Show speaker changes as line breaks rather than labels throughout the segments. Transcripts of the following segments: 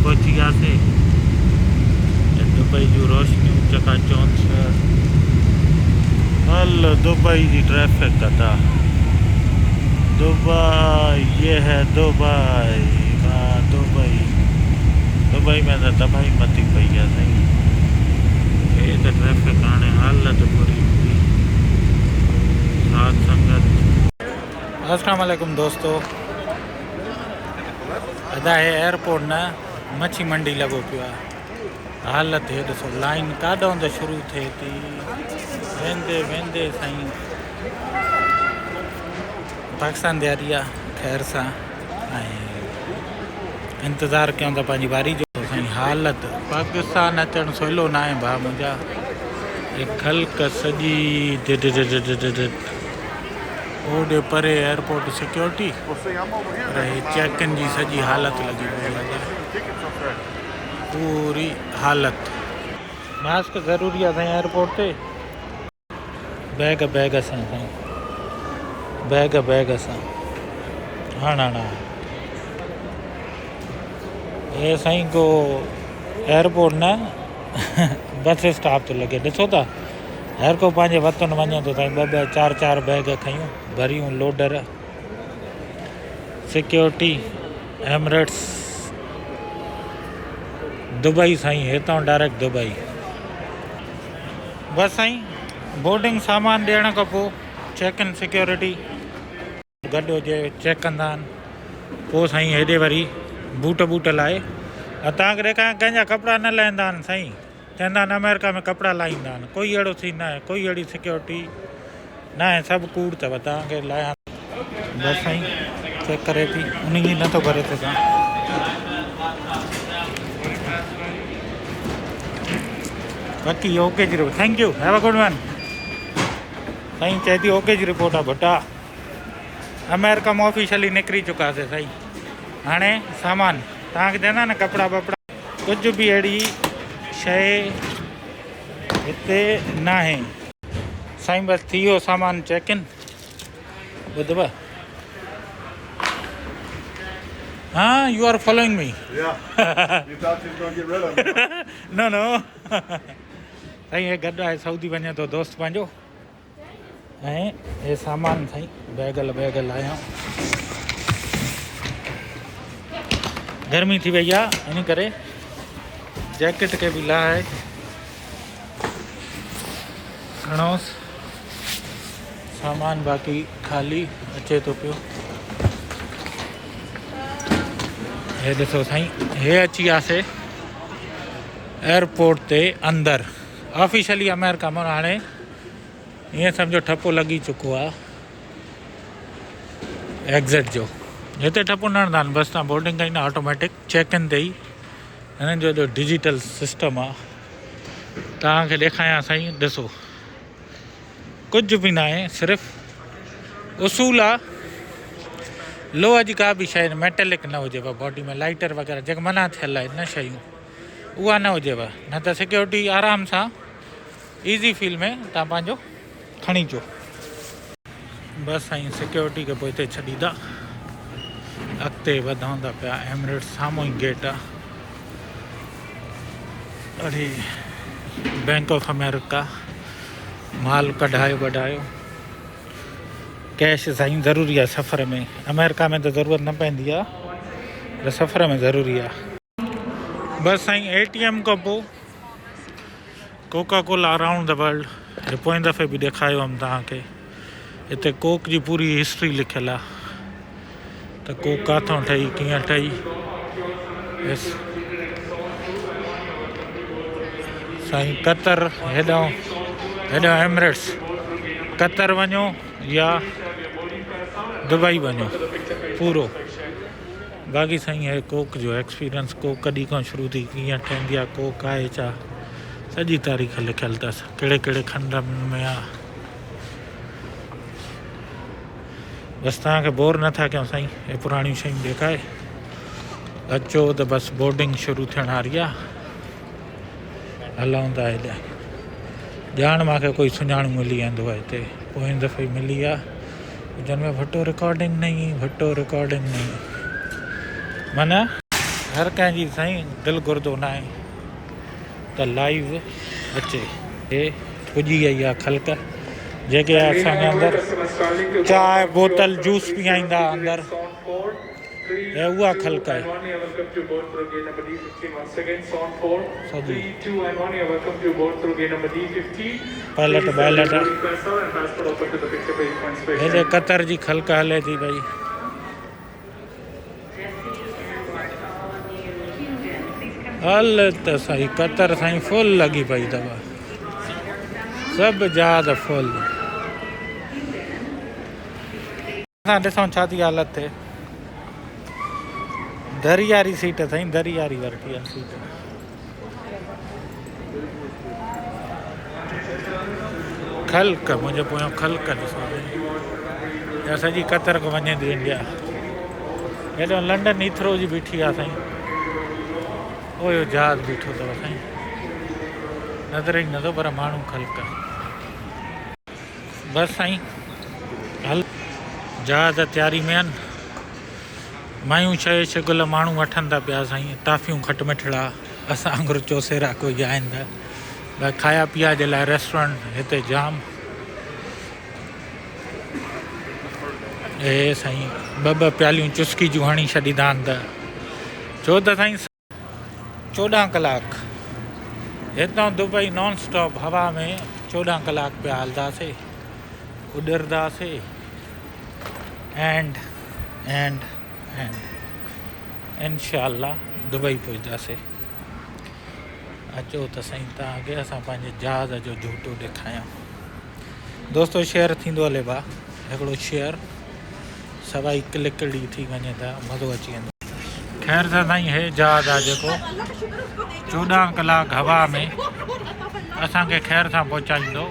पहुची वियासीं। दुबई जूं रोशनियूं चकाचौंध। हल दुबई जी ट्रैफिक कदा दुबई, ये है दुबई। वाह दुबई, दुबई में तो तबाही मची पई है सही। ये तो ट्रैफिक आने हालत बुरी हुई। साथ संगत। अस्सलाम वालेकुम दोस्तों। अदा है एयरपोर्ट न मच्छी मंडी लगो पियो आहे। हालत हे ॾिसो, लाइन काॾों त शुरू थिए थी, वेंदे वेंदे साईं पाकिस्तान तैयारी आहे। ख़ैर सां ऐं इंतज़ारु कयूं था पंहिंजी बारी जो साईं। हालत पाकिस्तान अचणु सवलो न आहे भाउ मुंहिंजा। ये खल्क सॼी ओॾे परे एयरपोर्ट सिक्योरिटी पर चेक इन जी सॼी हालत लॻी पई आहे, पूरी हालत। मास्क ज़रूरी आहे साईं एयरपोर्ट ते। बैग सां साईं, बैग सां हाणा ये साईं को एयरपोर्ट न बस स्टॉप तो लॻे। ॾिसो था हर को पंहिंजे वतन वञे थो साईं। ॿ चार बैग खयूं भरियूं लोडर। सिक्योरिटी एमिरेट्स दुबई साईं, हितां डायरेक्ट दुबई। बस साईं बोर्डिंग सामान ॾियण खां पोइ चेक इन सिक्योरिटी गॾु हुजे चेक कंदा आहिनि। पोइ साईं हेॾे वरी बूट लाए। तव्हांखे ॾेखारियां कंहिंजा कपिड़ा न लहंदा आहिनि साईं। चवंदा आहिनि अमेरिका में कपिड़ा लाहींदा आहिनि। कोई अहिड़ो सीन न आहे, कोई अहिड़ी सिक्योरिटी न आहे, सभु कूड़ अथव। तव्हांखे लाहियां बसि साईं चेक करे थी, उन ई नथो भरे सघां। बाक़ी ओके जी report, thank you, have a good one. साईं चए थी ओके जी रिपोर्ट आहे भटा। अमेरिका में ऑफिशियली निकिरी चुकासीं साईं। हाणे सामान तव्हांखे चवंदा न कपिड़ा वपिड़ा कुझु बि अहिड़ी शइ हिते न आहे साईं। बसि थी वियो सामान चेक इन। ॿुधव हा, यू आर फॉलोइंग मी। नो साईं हे गॾु आहे, सऊदी वञे थो दोस्त पंहिंजो। ऐं हे सामान साईं बैग लाहियां। गर्मी थी वई आहे इन करे जैकेट के बि लाहे खणोसि। सामान बाक़ी खाली अचे थो पियो। हे ॾिसो साईं, हे अची वियासीं एयरपोर्ट ते अंदरि। ऑफिशियली अमेरिका में हाणे ईअं सम्झो ठपो लॻी चुको आहे एग्ज़िट जो। हिते ठपो न हणंदा आहिनि, बसि तव्हां बोर्डिंग कई न ऑटोमेटिक चेक इन ते ई। हिननि जो जो डिजिटल सिस्टम आहे तव्हांखे ॾेखारियां साईं। ॾिसो कुझु बि न आहे, सिर्फ़ु उसूल आहे लोह जी का बि शइ मेटेलिक न हुजेव बॉडी में। लाइटर वग़ैरह जेके मना थियल आहे न शयूं उहा न हुजेव, न त सिक्योरिटी आराम सां ईज़ी फील में तव्हां पंहिंजो खणी अचो। बसि साईं सिक्योरिटी खे पोइ हिते छॾींदा, अॻिते वधूं था पिया। एमिरेट्स साम्हूं ई गेट आहे। अरे बैंक ऑफ अमेरिका माल कढायो कैश साईं ज़रूरी आहे सफ़र में। अमेरिका में त ज़रूरत न पवंदी आहे पर सफ़र में ज़रूरी आहे। बसि साईं ATM खां पोइ Coca Cola around the world पोइ दफ़े बि ॾेखारियो हुअमि तव्हांखे। हिते कोक जी पूरी हिस्ट्री लिखियलु आहे त कोक किथां ठही कीअं ठही। साईं कतर हेॾो एमिरेट्स कतर वञो या दुबई वञो पूरो। बाक़ी साईं हे कोक जो एक्सपीरियंस, कोक कॾहिं खां शुरू थी कीअं ठहंदी आहे, कोक आहे छा, सॼी तारीख़ लिखियलु अथसि। कहिड़े खंड में आहे। बसि तव्हांखे बोर नथा कयूं साईं, हे पुराणियूं शयूं ॾेखारे अचो त बसि बोर्डिंग शुरू थियण वारी आहे। हलूं था हेॾे। ॼाण मूंखे कोई सुञाणू मिली वेंदो आहे हिते, पोइ दफ़े मिली आहे। जन में भट्टो रिकॉर्डिंग नहीं माना हर कंहिंजी साईं दिलि घुरंदो न आहे त लाइव अचे। हे पुॼी वई आहे ख़ल्क जेके असांजे अंदरि चांहि बोतल जूस पीआईंदा अंदरि, ऐं उहा ख़ल्क आहे सॼी पायलट वायलट। हेॾे कतर जी ख़ल्क हले थी भई। हल त साईं कतर साईं फुल लॻी पई अथव, सभु जहाज फुल। असां ॾिसूं छा थी हालत थिए। दरी वारी सीट साईं, दरी वारी वरिती आहे सीट। ख़ल्क मुंहिंजे पोयां ख़ल्क ॾिसो, इहा सॼी कतर खां वञे थी इंडिया। हेॾो लंडन हीथरो जी बीठी आहे साईं, उहो जहाज बीठो अथव साईं, नज़र ई नथो पर माण्हू ख़ल्क। बसि साईं हल, जहाज तयारी में आहिनि। मायूं शइ शिगुल माण्हू वठनि था पिया साईं, टाफियूं खट मिठड़ा, असां वांगुरु चोसेरा कोई आहिनि त भई खाया पीआ जे लाइ रेस्टोरेंट हिते जाम। हे साईं ॿ प्यालियूं चुस्की जूं हणी छॾींदा आहिनि त छो त साईं 14 कलाक हितां दुबई नॉन स्टॉप हवा में 14 कलाक पिया हलंदासीं, उॾरंदासीं एंड इंशाअल्लाह दुबई पहुचंदासीं। अचो त साईं तव्हांखे असां पंहिंजे जहाज़ जो झूटो ॾेखारियूं। दोस्तो शेयर थींदो हले भाउ, हिकिड़ो शेयर सवाई क्लिक थी वञे त मज़ो अची वेंदो। ख़ैर सां साईं हे जहाज़ आहे जेको 14 कलाक हवा में असांखे ख़ैर सां पहुचाईंदो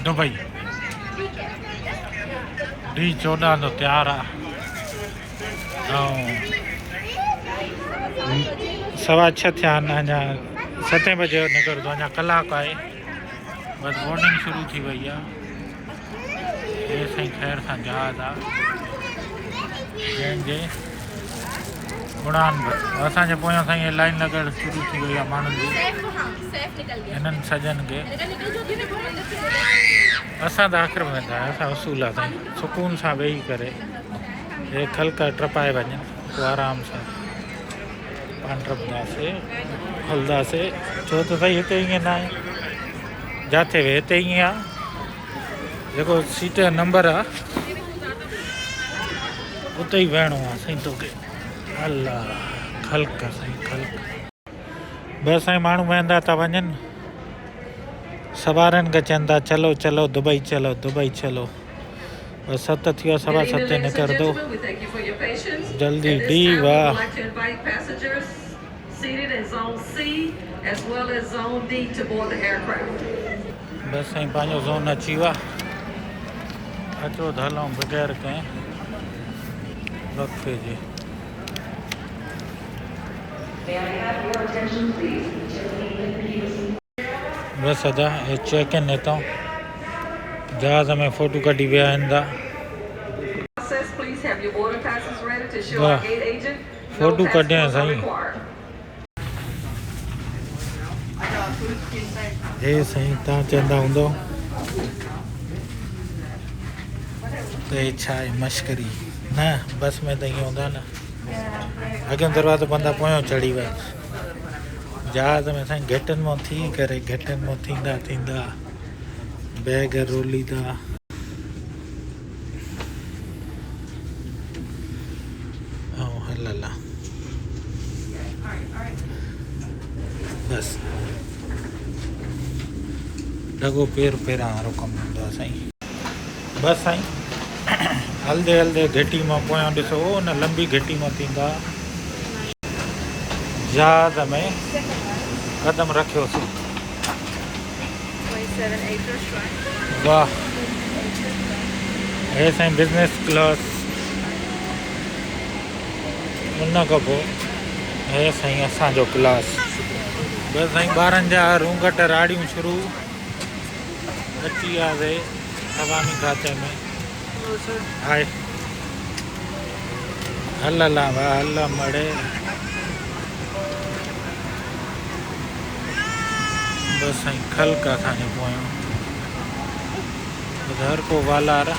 दुबई। D14 तो तैयार आहे ऐं 6:15 थिया आहिनि, अञा 7 बजे निकिरंदो, अञा कलाक आहे बसि। बोर्डिंग शुरू थी वई आहे। हे साईं ख़ैर सां जहाज़ आहे जंहिंजे उड़ान असांजे पोयां साईं लाइन लॻण शुरू थी वई आहे माण्हुनि जी। हिननि सजनि खे असां त आख़िर में वेंदा आहियूं, असां उसूल आहे साईं सुकून सां वेही करे हे ख़ल्क टपाए वञनि, पोइ आराम सां पाण टपंदासीं हलंदासीं। छो त साईं हिते ईअं न आहे, जिथे वे हिते ईअं आहे, जेको सीट जो नंबर आहे उते ई वेहणो आहे साईं तोखे। अल्लाह ख़ल्क साईं ख़ल्क। बसि साईं माण्हू वेंदा था वञनि, सवारनि खे चवनि था चलो चलो दुबई चलो दुबई चलो। बसि 7 थी विया, 7:15 निकिरंदो जल्दी। डी वाह बसि साईं पंहिंजो ज़ोन अची वियो आहे। अचो त हलूं बग़ैर कंहिं वक़्फ़े जे। बसि अदा चेक इन हितां जहाज़ में फ़ोटू कढी विया आहिनि था। वाह फ़ोटू कढिया साईं। हे साईं तव्हां चवंदा हूंदो त हे छा आहे मश्करी, न बस में त ईअं हूंदा न। अॻियां दरवाज़ो बंदा पोयों चढ़ी विया। जहाज़ में साईं घिटनि मां थी करे घिटनि मां थींदा थींदा बैग रोलींदा। ऐं हलला बसि लॻो पेर पहिरां वारो कमु हूंदो आहे साईं। बसि साईं हलंदे हलंदे घिटी मां पोयां ॾिसो न लंबी घिटी मां थींदा जहाज़ में कदम रखियोसीं। वाह हे साईं बिज़नेस क्लास। उन खां पोइ हे साईं असांजो क्लास। बसि साईं ॿारनि जा रूंगट राड़ियूं शुरू अची वियासीं हवामी खाते में। हाय हलला वा हल मड़े बस साईं खलका असांजो पोयों हर को वालार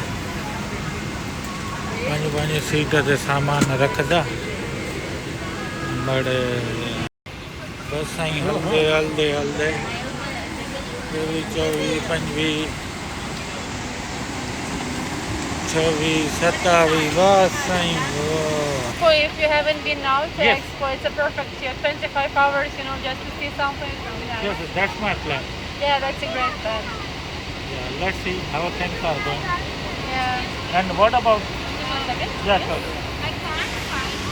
पंहिंजो पंहिंजे सीट ते सामान रखंदा बड़े बस साईं हलंदे हलंदे हलंदे 24 25 26 27 बस साईं
So if you haven't been now to
Yes.
Expo, it's a perfect year. 25 hours, just to see something.
yes that's my plan
Yeah, that's a great plan.
yeah let's see how things are going
Yeah.
and what about
One second.
yeah sure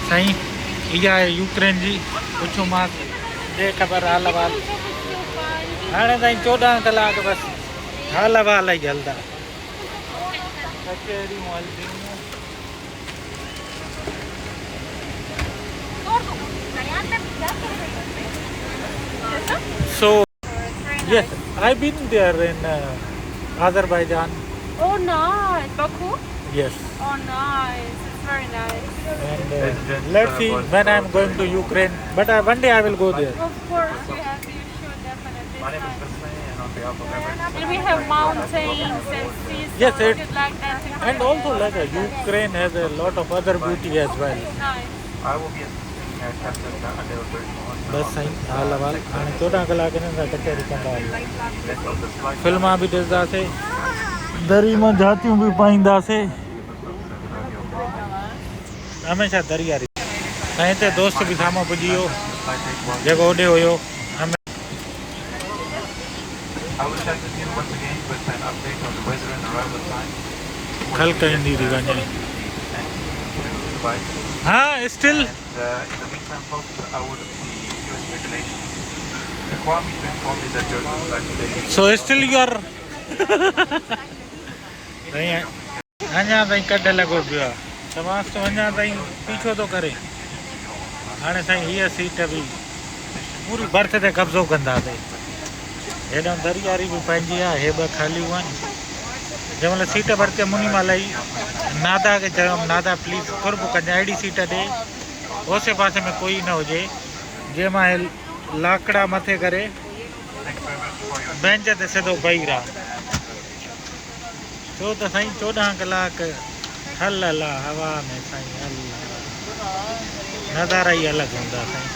साईं इहा आहे Ukraine जी पुछो मां दे ख़बर हाल वाल हाणे ताईं 14 कलाक बसि हाल वाल ई हलंदा कचहरियूं हलंदियूं So, yes, I've been there in Azerbaijan.
Oh, nice. Baku?
Yes.
Oh, nice. It's very nice.
And let's see when I'm going to Ukraine. But one day I will go there.
Of course, you should definitely. It's nice. And we have mountains and seas.
Yes,
so if
it-
you'd like that.
And also like Ukraine has a lot of other beauty as well.
Nice.
बस साईं हाल वाल हाणे 14 कलाक हिननि सां कचहरी कंदा फिल्मां बि ॾिसंदासीं दरी मां जातियूं बि पाईंदासीं हमेशह दरी वारी साईं हिते दोस्त बि साम्हूं पुॼी वियो जेको होॾे हुयो खल्क ईंदी थी वञे हा still So still you are अञा ताईं कढ लॻो पियो आहे समाज तो अञा ताईं पीछो थो करे हाणे साईं हीअ सीट बि पूरी बर्थ ते कब्ज़ो कंदासीं हेॾां दरियारी बि पंहिंजी आहे हे ॿ ख़ालियूं आहिनि जंहिं महिल सीट भरती मुनी महिल ई नादा खे चयोमि नादा प्लीज़ कुर्ब कजांइ अहिड़ी सीट ॾे ओसे पासे में कोई न हुजे जंहिं मां लाकड़ा मथे करे बेंच ते सिधो बही रहा छो त साईं 14 कलाक हल हवा में साईं हल नज़ारा ई अलॻि हूंदा साईं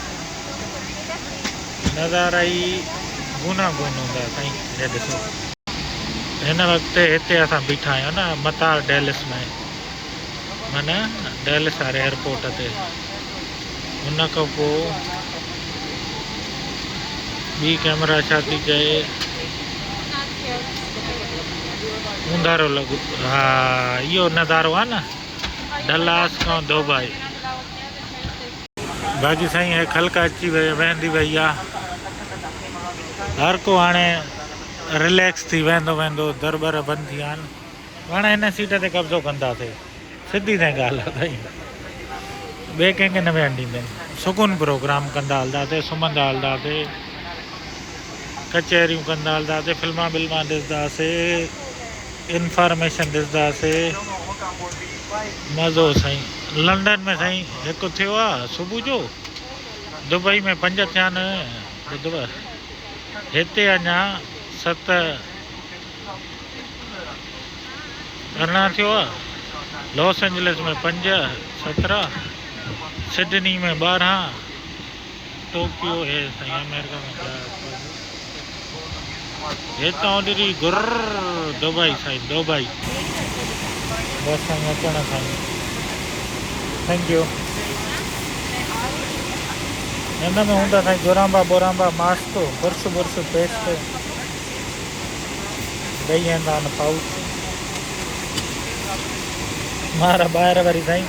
नज़ारा ई गुनागुन हूंदा साईं हे ॾिसो हिन वक़्तु हिते असां बीठा आहियूं न मतार डेलिस में माना डेलिस वारे एयरपोर्ट ते उन खां पोइ ॿी कैमरा छा थी चए ऊंधारो लॻो हा इहो नज़ारो आहे न डलास खां दुबई बाक़ी साईं हे खल्क अची वेंदी वई आहे हर को हाणे रिलैक्स थी वेंदो दरबार बंदि थी विया आहिनि हाणे हिन सीट ते कब्ज़ो कंदासीं सिधी ताईं ॻाल्हि आहे साईं ॿिए कंहिंखे न वेहण ॾींदा आहिनि सुकून प्रोग्राम कंदा हलंदासीं सुम्हंदा हलंदासीं कचहरियूं कंदा हलंदासीं फिल्मां विल्मां ॾिसंदासीं इंफॉर्मेशन ॾिसंदासीं मज़ो साईं लंडन में साईं हिकु थियो आहे सुबुह जो दुबई में 5 थिया आहिनि ॿुधव हिते अञा 7 अरिड़हं थियो आहे लॉस एंजलिस में 5 17 सिडनी में 12 टोक्यो है साईं अमेरिका में 10 हितां ओॾी गुर दुबई साईं दुबई बस साईं अचण साईं थैंक यू हिन में हूंदा साईं जोरांबा बोरांबा मास्तो बुर्श पेस्ट ॾेई वेंदा आहिनि पाउच मारा ॿाहिरि वरी साईं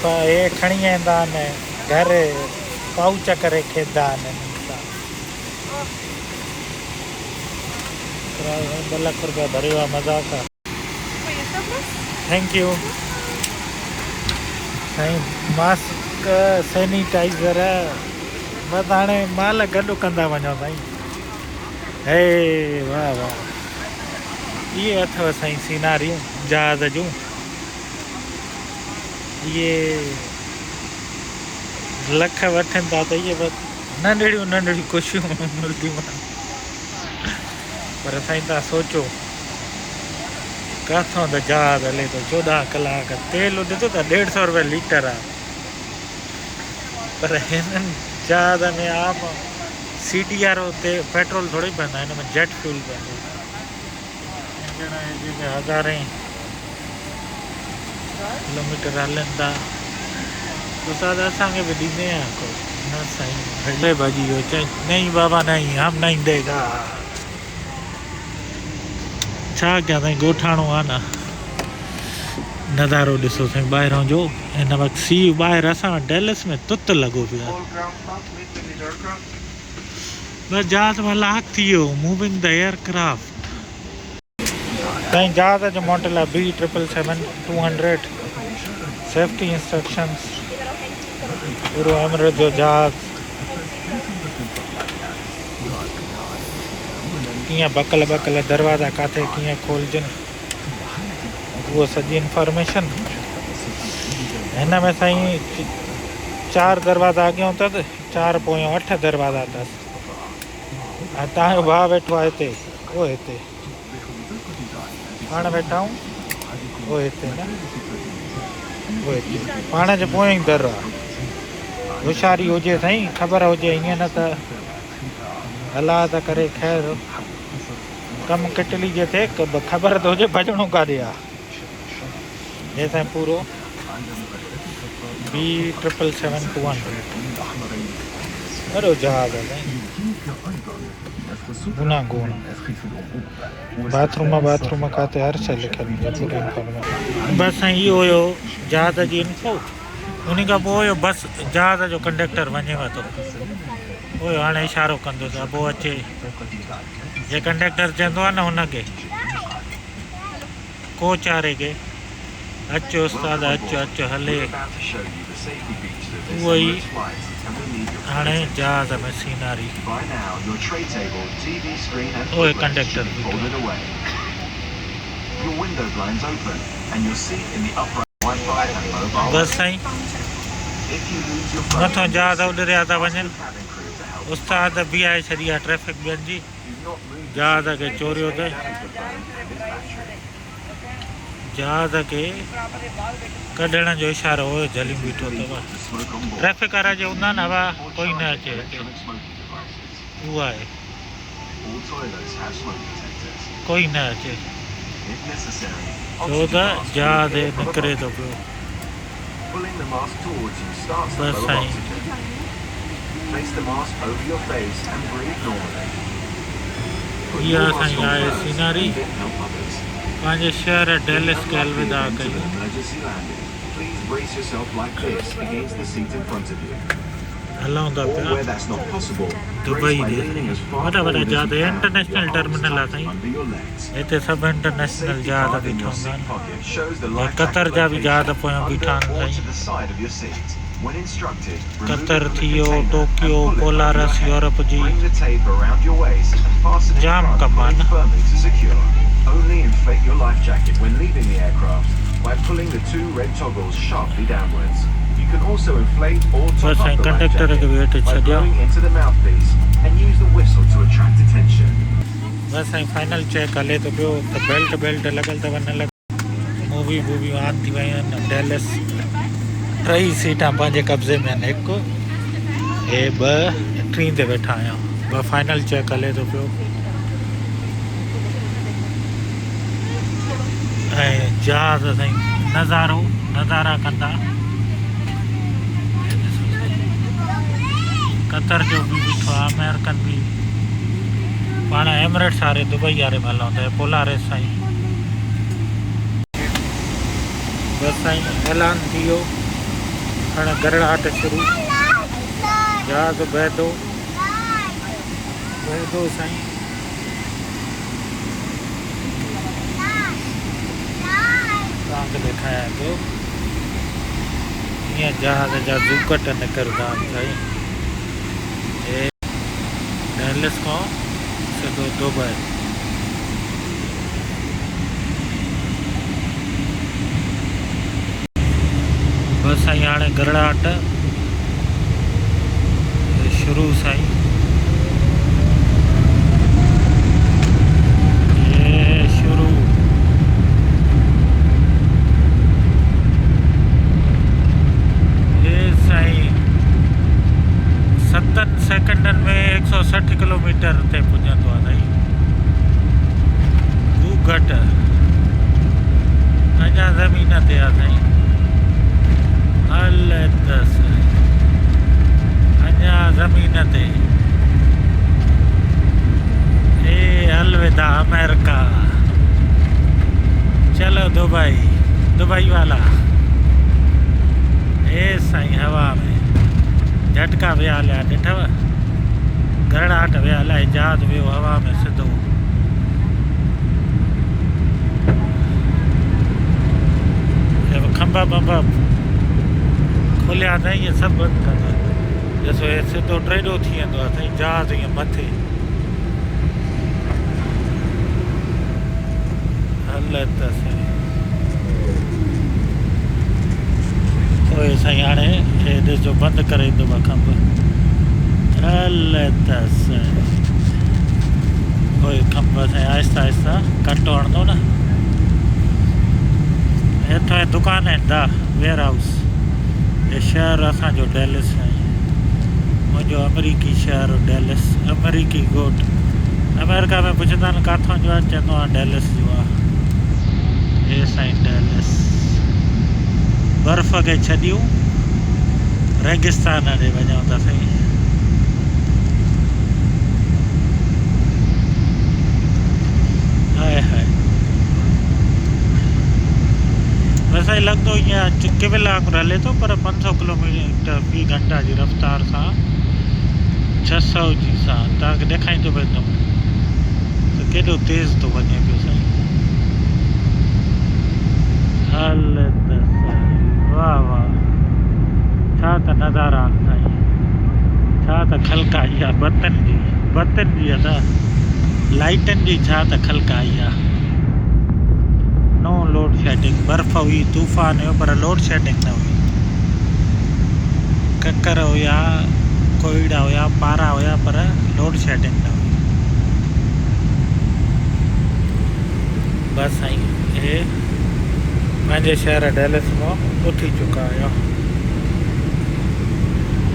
हे खणी वेंदा आहिनि घर पाउच करे खेदा आहिनि 2 लाख रुपया भरियो आहे मज़ाक आहे थैंक यू साईं मास्क सैनिटाइज़र बसि हाणे माल गॾु कंदा वञो साईं हे वाह वाह इहे अथव साईं सीनारियूं जहाज़ जूं ये लख वठनि था त इहे बसि नंढड़ियूं नंढड़ियूं ख़ुशियूं मिलंदियूं आहिनि। पर साईं तव्हां सोचो किथां त जहाज हले थो 14 कलाक, तेल ॾिठो त 150 रुपए लीटर आहे। पर हिननि जहाज में आम CDR ते पेट्रोल थोड़ी पवंदो आहे, हिन में जेट फ्यूल पवंदो आहे। जेके हज़ारे किलोमीटर हलनि था उस्ताद असांखे बि ॾींदे आहे को न साईं भले भाॼी हो चई नहीं बाबा नहीं हम नहीं देगा। छा कयां साईं ॻोठाणो आहे न। नज़ारो ॾिसो साईं ॿाहिरों जो, हिन वक़्तु सीउ ॿाहिरि असां डेलस में तुत लॻो पियो आहे। बस जहाज में लाक थी वियो, मूविंग द एयरक्राफ्ट। साईं जहाज जो मॉडल आहे B777-200, सेफ्टी इंस्ट्रक्शंस, पूरो एमिरेट जो जहाज कीअं बकल बकल दरवाज़ा किथे कीअं खोलजनि उहो सॼी इंफॉर्मेशन। हिन में साईं 4 दरवाज़ा अॻियां अथसि, 4 पोयां 8 दरवाज़ा अथसि। ऐं तव्हांजो भाउ वेठो आहे हिते, उहो हिते पाण वेठा आहियूं, उहो हिते न, उहो हिते पाण जे पोयां ई दर आहे। होशियारी हुजे साईं, ख़बर हुजे, ईअं न त हला त करे ख़ैर कमु किटली जे थिए, ख़बर त हुजे भॼणो काॾे आहे। हे साईं पूरो B777-200 वॾो जहाज आहे साईं। गुनागोन बाथरूम किथे हर शइ लिखियलु हूंदी आहे, पूरी इंफॉर्मेशन। बसि साईं इहो हुयो जहाज जी इंफो। उन खां पोइ हुयो बस जहाज जो कंडक्टर वञेव थो, हुयो हाणे इशारो कंदुसि अबो अचे। जे कंडक्टर चवंदो आहे न हुनखे कोच वारे खे अचो उस्ताद अचो अचो हले, उहो ई हाणे जहाज में सीनरी। उहे कंडक्टर बसि साईं मथां जहाज उॾरिया था वञनि, उस्ताद बीहाए छॾी आहे ट्रैफिक ॿियनि जी, जहाज खे चोरियो अथई। जहाज खे कढण जो इशारो हुयो, जली बीठो अथव। ट्रैफिक वारा जो हूंदा न हवा कोई न अचे, उहा आहे कोई न अचे, छो त जहाज निकिरे थो पियो। बसि साईं इहा साईं आहे सीनरी। पंहिंजे शहर डेलस खे अलविदा कयूं। हलूं था पिया दुबई ॾे, वॾा वॾा जहाज इंटरनेशनल टर्मिनल आहे साईं, हिते सभु इंटरनेशनल जहाज बीठा हूंदा आहिनि। कतर जा बि जहाज पोयां बीठा आहिनि साईं। कतर थी वियो, टोक्यो, पोलारस यूरोप जी, जाम कम आहे न।
Only inflate your life jacket when leaving the aircraft by pulling the 2 red toggles sharply downwards. You can also inflate or top up the life jacket by blowing into the mouthpiece and use the whistle to attract attention.
बस साईं final check हले थो पियो त belt लॻल अथव न लॻ। Movie on थी वियूं आहिनि। डेलस 3 सीटां पंहिंजे कब्ज़े में आहिनि, हिकु हे 2 3 ते वेठा आहियूं। फाइनल चेक हले थो पियो ऐं जहाज साईं नज़ारा कंदा। कतर जो बि बीठो आहे, अमेरिकन बि, पाण एमिरेट्स वारे दुबई वारे में हलूं था, पोलारिस साईं। बसि साईं ऐलान थी वियो, हाणे गरड़ाहट शुरू, जहाज बहदो साईं। तव्हांखे ॾेखारियां थो हीअं जहाज जा ज़ूकट निकिरंदा आहिनि साईं। हे डेलस खां सिधो दुबई। बस साईं हाणे गरड़ाहट शुरू साईं ये शुरू ये साईं 7 सेकंडनि में 160 किलोमीटर ते पुॼंदो आहे साईं हू घटि अञा ज़मीन ते आहे साईं हल अञा ज़मीन ते अलविदा अमेरिका चलो दुबई वाला साईं हवा में झटका विया हलिया ॾिठव गरड़ाहट विया हलिया जहाज वियो हवा में सिधो खंबा बंबा खुलिया अथई इहे सभु बंदि कंदा ॾिसो हे सिधो टेडो थी वेंदो आहे साईं जहाज ईअं मथे हल त साईं पोइ साईं हाणे हे ॾिसो बंदि करे ईंदो आहे खंब हल त साईं पोइ खंब साईं आहिस्ता आहिस्ता कटो हणंदो न हेठि दुकान आहिनि दा वेयर हाउस ये शहर असांजो डेलिस आहे मुंहिंजो अमेरिकी शहर डेलिस अमेरिकी ॻोठ अमेरिका में पुछंदा आहिनि किथां जो आहे चवंदो आहे डेलिस जो आहे हे साईं डेलिस बर्फ़ खे छॾियूं रेगिस्तान ॾे वञूं था साईं हाय हाय वैसे ही लॻंदो ईअं चिकिविल वांगुरु हले थो पर 500 किलोमीटर फ़ी घंटा जी रफ़्तार सां 600 जी सां तव्हांखे ॾेखारींदो वेंदुमि त केॾो तेज़ थो वञे पियो साईं हल त साईं वाह वाह छा त नज़ारा आहिनि साईं छा त खलकाई आहे बतनि जी अदा लाइटनि जी छा त खलकाई आहे नो लोड शेडिंग बर्फ़ हुई तूफ़ान हुयो पर लोड शेडिंग न हुई ककर हुया कोयड़ा हुया पारा हुया पर लोड शेडिंग न हुई बस साईं हे पंहिंजे शहर डेलिस मां उथी चुका आहियो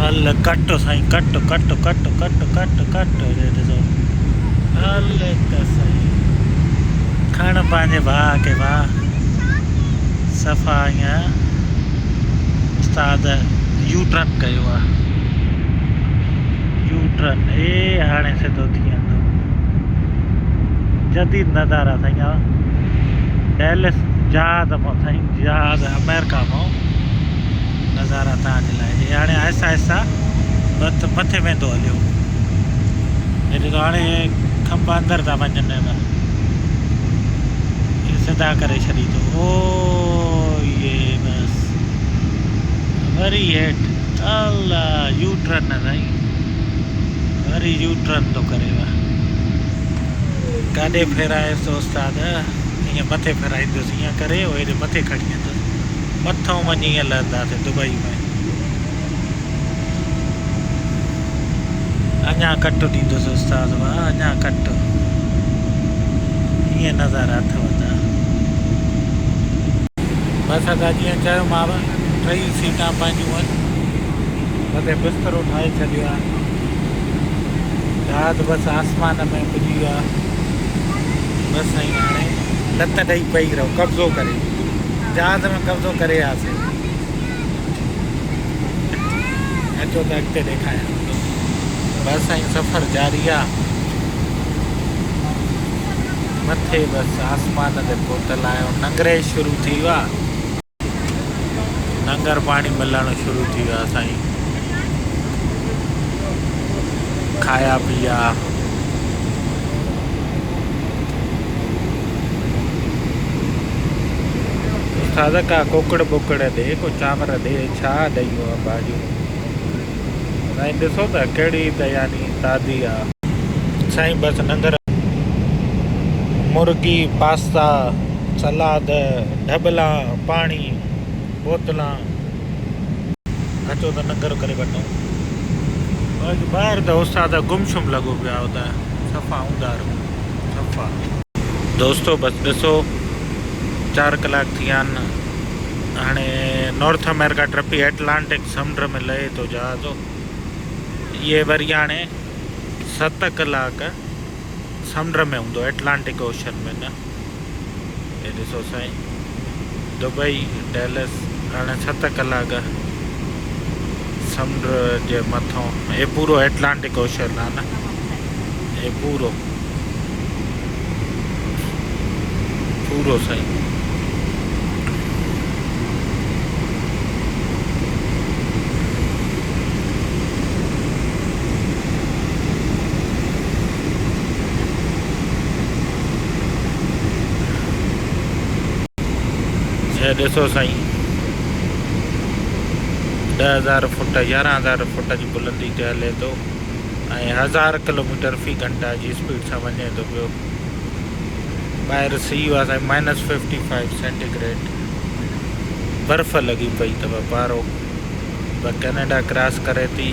हल कट साईं कट ॾिसो हल त साईं खण पंहिंजे भाउ खे भाउ सफ़ा ईअं उस्ताद यू टर्न कयो आहे यू टर्न हाणे सिधो थी वेंदो जदीद नज़ारा साईं डेलिस जहाज मां साईं जहाज अमेरिका मां नज़ारा तव्हांजे लाइ हे हाणे आहिस्ता आहिस्ता मथे वेंदो हलियो हे ॾिसो हाणे खंबा अंदरि था वञनि सिधा करे छॾी थो ओ ये बस वरी हेठि अल्लाह यू टर्न साईं वरी यू टर्न थो करे गाॾे फेराएसि थो उस्ताद ईअं मथे फेराईंदुसि ईअं करे हेॾे मथे खणी वेंदुसि मथां वञी ईअं लहंदासीं दुबई में अञा कट ॾींदुसि उस्ताद वाह अञा कट ईअं नज़ारा अथव बस अदा जीअं चयोमांव 3 सीटां पंहिंजियूं आहिनि मथे बिस्तरो ठाहे छॾियो आहे जहाज बसि आसमान में पुॼी वियो आहे बसि साईं हाणे लत ॾेई पई रहो कब्ज़ो करे जहाज में कब्ज़ो करे आयासीं अचो त अॻिते ॾेखारियां बसि साईं सफ़र जारी आहे मथे बसि आसमान ते पहुतल आहियो नंगरे शुरू थी वियो आहे नंगर पाणी मिलणु शुरू थी वियो आहे साईं खाया पिया उस्ताद का कोकड़ बोकड़ दे को चांवर दे छा ॾेई भाॼियूं साईं ॾिसो त कहिड़ी त यानी ताज़ी आहे साईं बसि नंगर मुर्गी पास्ता सलाद ढबला पाणी बोतलां अचो त नगर करे वठूं। ॿाहिरि त उस्ताद गुमशुम लॻो पिया हुता सफ़ा ऊंदार सफ़ा। दोस्तो बसि ॾिसो 4 कलाक थी विया आहिनि हाणे नॉर्थ अमेरिका टपी एटलांटिक समुंड में लहे थो जहाज़। इहे वरी हाणे 7 कलाक समुंड में हूंदो एटलांटिक ओशन में न। हे ॾिसो साईं दुबई डैलस हाणे 7 कलाक समुंड जे मथां। हे पूरो एटलांटिक ओशन आहे न, हे पूरो पूरो साईं। हे ॾिसो साईं 10,000 फुट 11,000 फुट जी बुलंदी ते हले थो ऐं 1000 किलोमीटर फी घंटा जी स्पीड सां वञे थो पियो। ॿाहिरि सीउ आहे साईं -55 सेंटीग्रेड। बर्फ़ लॻी पई अथव पारो। कैनेडा क्रॉस करे थी।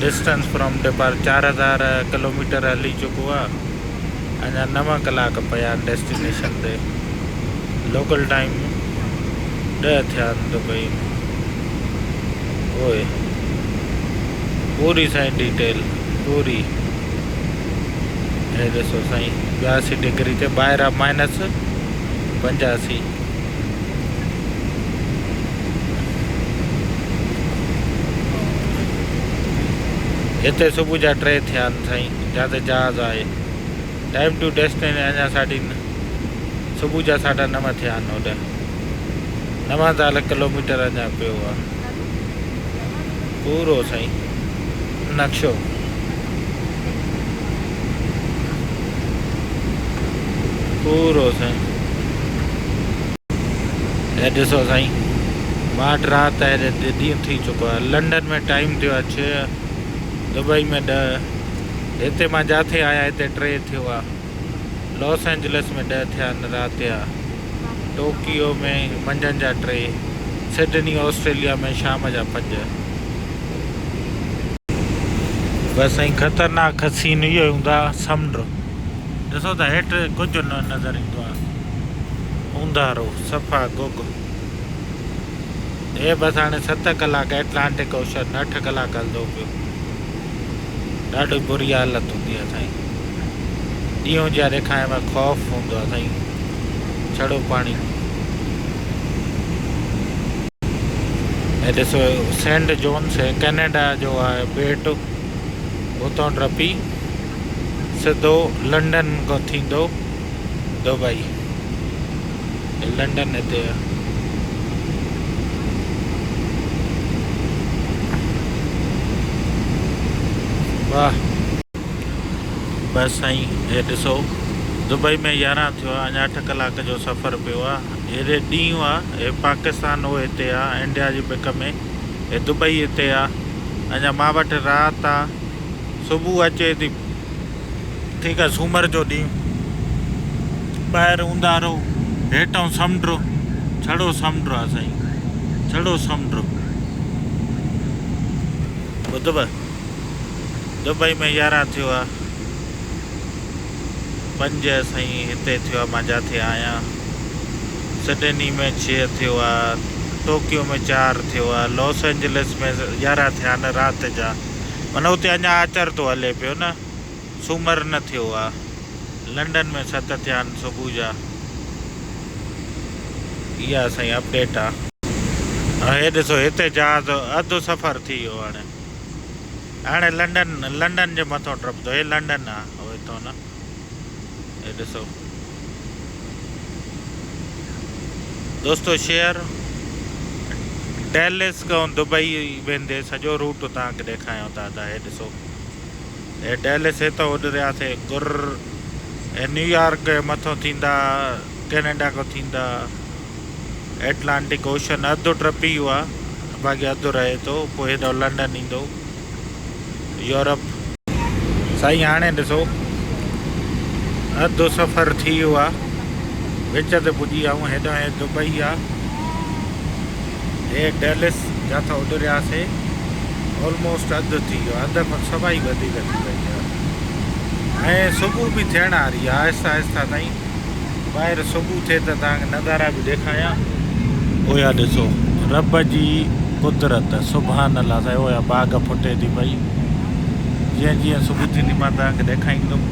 डिस्टेंस फ्रॉम डिपार 4000 किलोमीटर हली चुको आहे। अञा 9 कलाक पिया आहिनि डेस्टिनेशन ते। लोकल टाइम 10 थिया आहिनि दुबई में। ओए पूरी साईं डिटेल पूरी। हे ॾिसो साईं 82 डिग्री ते ॿाहिरि आहे -85। हिते सुबुह जा 3 थिया आहिनि साईं जिते जहाज़ आहे। टाइम टू डेस्टिनेशन अञा सुबुह जा 9:30 थिया आहिनि। होॾे 9,000 किलोमीटर अञा पियो आहे पूरो साईं नक्शो। पूरो साईं हे ॾिसो साईं माठ राति आहे ॾींहुं थी चुको आहे। लंडन में टाइम थियो आहे 6, दुबई में 10। हिते मां जिथे आहियां हिते 3 थियो आहे। लॉस एंजलिस में 10 थिया आहिनि राति जा। टोकियो में मंझंदि जा 3। सिडनी ऑस्ट्रेलिया में शाम जा 5। बसि साईं ख़तरनाक सीन इहो ई हूंदा समुंड। ॾिसो त हेठि कुझु न नज़र ईंदो आहे ऊंदारो सफ़ा गुग। हे बसि हाणे 7 कलाक एटलांटिक ओशन 8 कलाक हलंदो पियो। ॾाढी बुरी हालत हूंदी आहे साईं। ॾींहं जा ॾेखारियो में ख़ौफ़ हूंदो आहे साईं छड़ो पाणी। हे ॾिसो सेंट जॉन्स कैनेडा जो आहे ॿेट। उतां टपी सिधो लंडन खां थींदो दुबई। लंडन हिते आहे। वाह बसि साईं हे ॾिसो दुबई में 11 थियो आहे। अञा 8 कलाक जो सफ़र पियो आहे। हेॾे ॾींहुं आहे। हे पाकिस्तान हो हिते आहे इंडिया जी पिक में। हे दुबई हिते आहे। अञा मां वटि राति आहे। सुबुह अचे थी। ठीकु आहे सूमर जो ॾींहुं ॿाहिरि ऊंदारो हेठां समुंड छड़ो समुंड आहे साईं छड़ो समुंड। ॿुधव दुबई में 11 थियो आहे। 5 साईं हिते थियो आहे मां जिथे आहियां। सिडनी में 6 थियो आहे। टोकियो में 4 थियो आहे। लॉस एंजलिस में 11 थिया आहिनि राति जा। माना हुते अञा आचर थो हले पियो न सूमर न थियो आहे। लंडन में 7 थिया आहिनि सुबुह जा। इहा साईं अपडेट आहे। हे ॾिसो हिते जहाज़ अधु सफ़र थी वियो हाणे लंडन जे मथां टपंदो। हे लंडन आहे हो हितां न। हे ॾिसो दोस्तो शेयर डेलिस खां दुबई वेंदे सॼो रूट तव्हांखे ॾेखारियो दादा। हे ॾिसो हे डेलिस हितां उॾरियासीं गुर न्यूयॉर्क जे मथां थींदा कैनेडा खां थींदा एटलांटिक ओशन। अधु टपी वियो आहे बाक़ी अधु रहे थो। पोइ हेॾो लंडन ईंदो यूरोप साईं। हाणे ॾिसो अधु सफ़र थी वियो आहे। विच ते पुॼी विया आहियूं। हेॾो हे दुबई आहे। ये डेलिस जिथां उॾरियासीं ऑलमोस्ट अधु थी वियो, अधु खां सवाई वधीक थी वई आहे। ऐं सुबुह बि थियण वारी आहे आहिस्ता आहिस्ता ताईं। ॿाहिरि सुबुह थिए त तव्हांखे नज़ारा बि ॾेखारियां। ओया ॾिसो रब जी कुदरत, सुभान अल्लाह साईं। ओया बाग फुटे थी पई। जीअं जीअं सुबुह थींदी मां तव्हांखे ॾेखारींदुमि।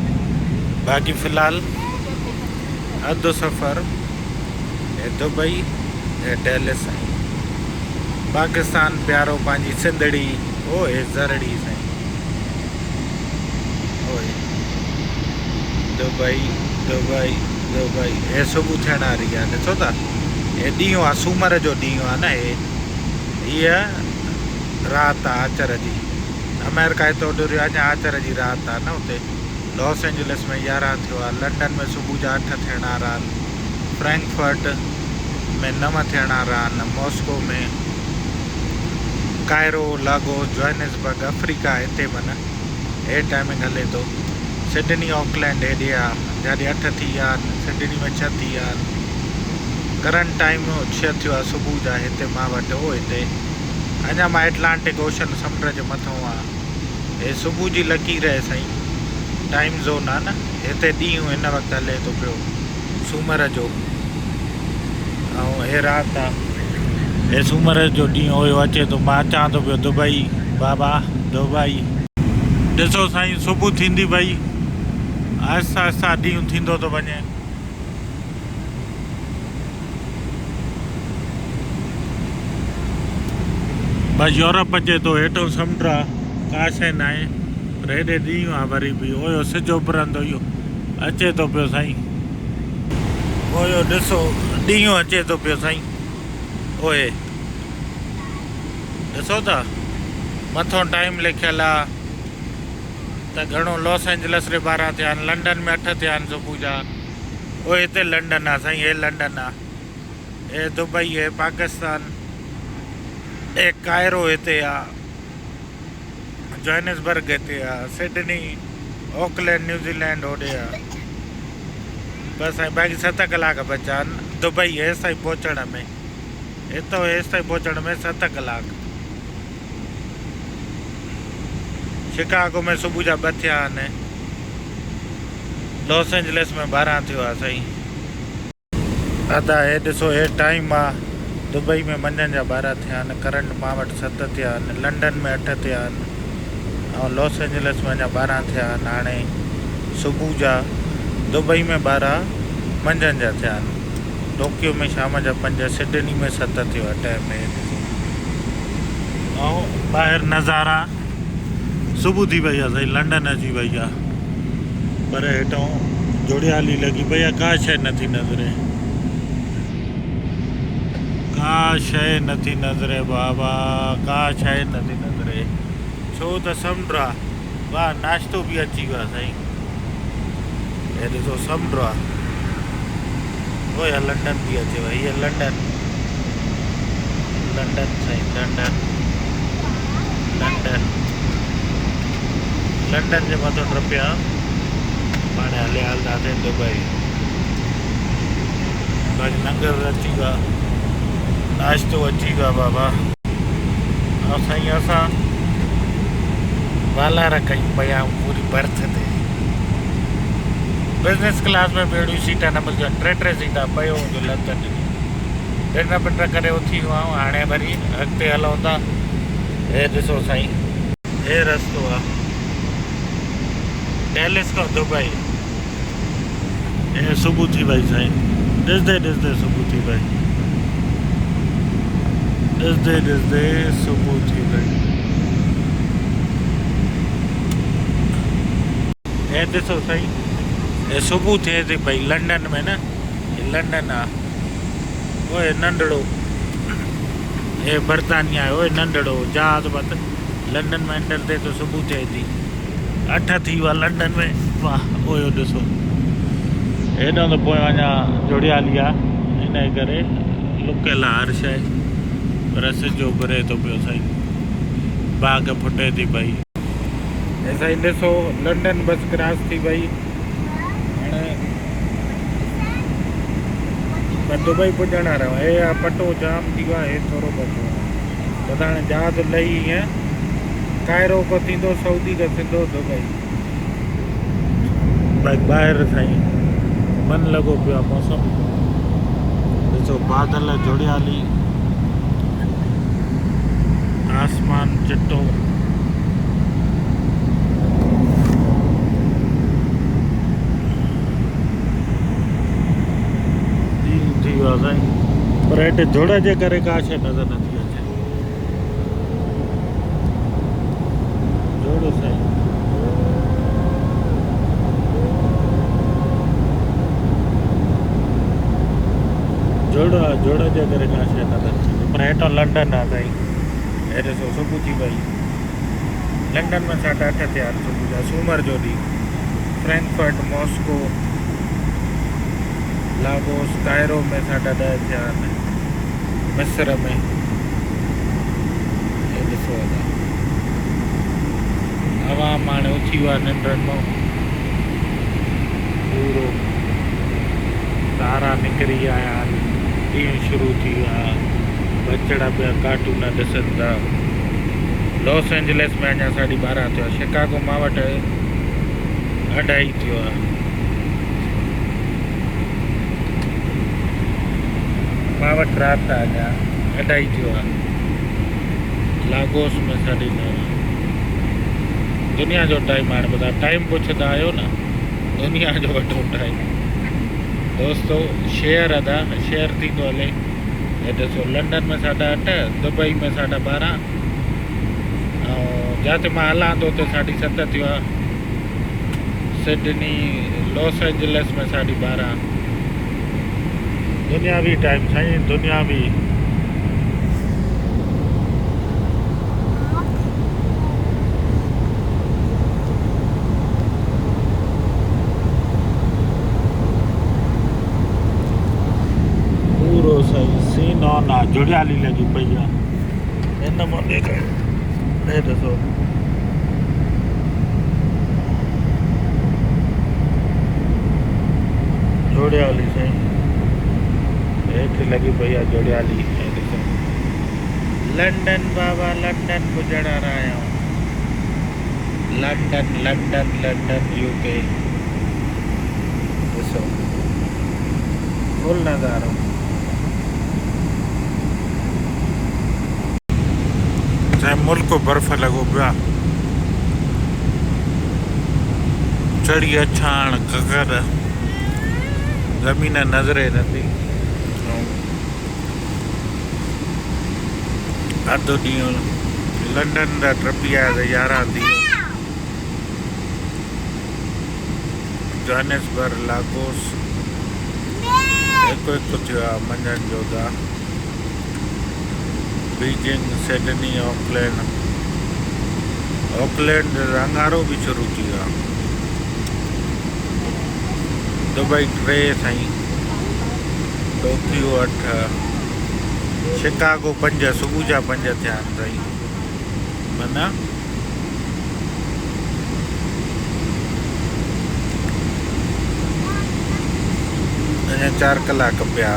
बाक़ी फ़िलहालु अधु सफ़र ऐं दुबई ऐं डेलिस साईं। पाकिस्तान प्यारो पंहिंजी सिंधड़ी ओए ज़रड़ी साईं। ओए दुबई दुबई दुबई। हे सुबुह थियण वारी आहे, ॾिसो था। हे ॾींहुं आहे, सूमर जो ॾींहुं आहे न। हीअ राति आहे आचर जी। अमेरिका हिते उॾरियो आहे, अञा आचर जी राति आहे न हुते। लॉस एंजलिस में 11 थियो आहे, लंडन में सुबुह जा 8 थियण वारा आहिनि, फ्रैंकफर्ट में 9 थियण वारा आहिनि, मॉस्को में, कायरो, लागोस, जोहानिसबर्ग, अफ्रीका हिते माना हे टाइमिंग हले थो। सिडनी ऑकलैंड हेॾे आहे, जिते 8 थी विया आहिनि, सिडनी में 6 थी विया आहिनि। करंट टाइम 6 थियो आहे सुबुह जा हिते मां वटि। हिते अञा मां एटलांटिक ओशन समुंड जे मथां आहे। हे सुबुह जी लकीर आहे साईं, टाइम ज़ोन आहे न। हिते ॾींहुं हिन वक़्तु हले थो पियो सूमर जो, ऐं हे राति आहे। हे सूमर जो ॾींहुं हुयो अचे थो। मां अचां थो पियो दुबई बाबा दुबई। ॾिसो साईं सुबुह थींदी पई, आहिस्ता आहिस्ता ॾींहुं थींदो थो वञे। बसि यूरोप अचे थो, हेठो समुंड आहे, का शइ न आहे, पर हेॾे ॾींहुं आहे वरी बि। हुयो सिज उभरंदो इहो अचे थो पियो साईं। हुयो ॾिसो ॾींहुं अचे थो पियो साईं। ओए ॾिसो था मथां टाइम लिखियलु आहे त घणो। लॉस एंजलिस में 12 थिया आहिनि, लंडन में 8 थिया आहिनि सुबुह जा। उहे हिते लंडन आहे साईं। हे लंडन आहे, हे दुबई, हे पाकिस्तान, हे कायरो हिते आहे, जोहानिसबर्ग हिते आहे, सिडनी, ऑकलैंड न्यूज़ीलैंड होॾे आहे। बसि साईं बाक़ी 7 कलाक बचा आहिनि दुबई हेसि ताईं पहुचण में। हितां हेसि ताईं पहुचण में 7 कलाक। शिकागो में सुबुह जा 2 थिया आहिनि, लॉस एंजलिस में 12 थियो आहे साईं। अदा हे ॾिसो हे टाइम आहे। दुबई में मंझंदि जा 12 थिया आहिनि, करंट मां वटि 7 थिया आहिनि, लंडन में 8 थिया आहिनि, ऐं लॉस एंजलिस में अञा 12 थिया आहिनि हाणे सुबुह जा। दुबई में 12 मंझंदि जा थिया आहिनि, टोक्यो में शाम जा 5, सिडनी में 7 थियो आहे टाइम में। ऐं ॿाहिरि नज़ारा सुबुह थी वई आहे साईं, लंडन अची वई आहे, पर हेठां जुड़ियाली लॻी पई आहे। का शइ नथी नज़रे, का शइ नथी नज़रे बाबा, का शइ नथी नज़रे। छो त समुंड आहे। वाह नाश्तो बि अची वियो आहे साईं। हे ॾिसो समुंड आहे। ओया लंडन भी अचे वही। ये लंडन लंडन साईं, लंडन लंडन लंडन जे मथां टपिया पाण हले हलंदासीं दुबई। बाक़ी लंगर अची वियो, नाश्तो अची वियो बाबा। ऐं साईं असां वालार कयूं पिया पूरी बर्थ ते। बिजनेस क्लास में भी अहिड़ियूं सीटां न मिलंदियूं आहिनि। 3 सीटां पियो हूंदो लत ॾिन पिट करे उथी वियो आहियूं। हाणे वरी अॻिते हलूं था। हे ॾिसो साईं, हे रस्तो आहे डेलिस खां दुबई। हे सुबुह थी वई साईं, ॾिसंदे ॾिसंदे सुबुह थी वई, ॾिसंदे ॾिसंदे सुबुह थी वई। हे ॾिसो साईं, हे सुबुह थिए थी पई लंडन में न। हे लंडन आहे, ओए नंढड़ो। हे बर्तानिया आहे, ओए नंढड़ो जहाज मत लंडन में एंटर थिए तो सुबुह थिए थी। 8 थी वियो आहे लंडन में। वाह ओयो ॾिसो हेॾो त पोइ अञा जुड़ियाली आहे, हिन करे लुकियल आहे हर शइ, पर सिज उभरे थो पियो साईं, बाग फुटे थी पई। हे साईं ॾिसो लंडन बस क्रॉस थी वई। हाणे दुबई पुॼण वारो। हे पटो जाम थी वियो आहे, हे थोरो बचो आहे। बस हाणे जहाज लही ईअं कायरो को थींदो सऊदी को थींदो दुबई भाई ॿाहिरि साईं मन लॻो पियो आहे मौसम ॾिसो बादल जुड़ियाली आसमान चिट्टो थी वियो आहे साईं पर हेठि झुड़ जे करे का शइ नज़र नथी अचे झुड़ साईं झुड़ जे करे का शइ नज़र अचे पर हेठो लंडन आहे साईं हे ॾिसो सुबुह थी वई लंडन में 8:30 थिया सुबुह जा सूमर जो ॾींहुं फ्रैंकफर्ट मॉस्को लागोस कायरो में 10:30 थिया आहिनि मिस्र में हे ॾिसो आवाम हाणे उथी वियो आहे निंडनि मां पूरो तारा निकिरी आया आहिनि ॾींहुं शुरू थी वियो आहे बचड़ा पिया कार्टून ॾिसनि था लॉस एंजलिस में अञा 12:30 थियो आहे शिकागो मां वटि 2:30 थियो आहे मां वटि राति आहे अञा 2:30 थियो आहे लागोस में 9:30 दुनिया जो टाइम हाणे ॿुधायो टाइम पुछंदा आहियो न दुनिया जो वॾो टाइम दोस्तो शेयर अदा शेयर थींदो हले हे ॾिसो लंडन में 8:30 दुबई में 12:30 ऐं जिते मां हलां थो उते 7:30 थियो आहे सिडनी लॉस एंजलिस में 12:30 दुनियावी टाइम साईं दुनियावी पूरो सही सीन ऑन आहे जुड़ियाली लॻी पई आहे हिन नमूने हे ॾिसो जुड़ियाली साईं हेठि लॻी पई आहे जुड़ियाली हे ॾिसो लंडन बाबा लंडन गुजर रहा आहियूं लंडन लंडन लंडन यूके ॾिसो फुल नज़ारो चाहे मुल्क बर्फ़ लॻो पियो आहे चढ़ी अछाण ककर ज़मीन नज़रे नथी अधु ॾींहुं लंडन जा ट्रिपी आहे त 11 थी जोहानिसबर्ग लागोस हिकु थियो आहे मंझंदि जो त बीजिंग सिडनी ऑकलैंड रंगारो भी शुरू थी वियो आहे दुबई 3 साईं टोक्यो 8 शिकागो 5 सुबुह जा 5 थिया आहिनि साईं माना अञा 4 कलाक पिया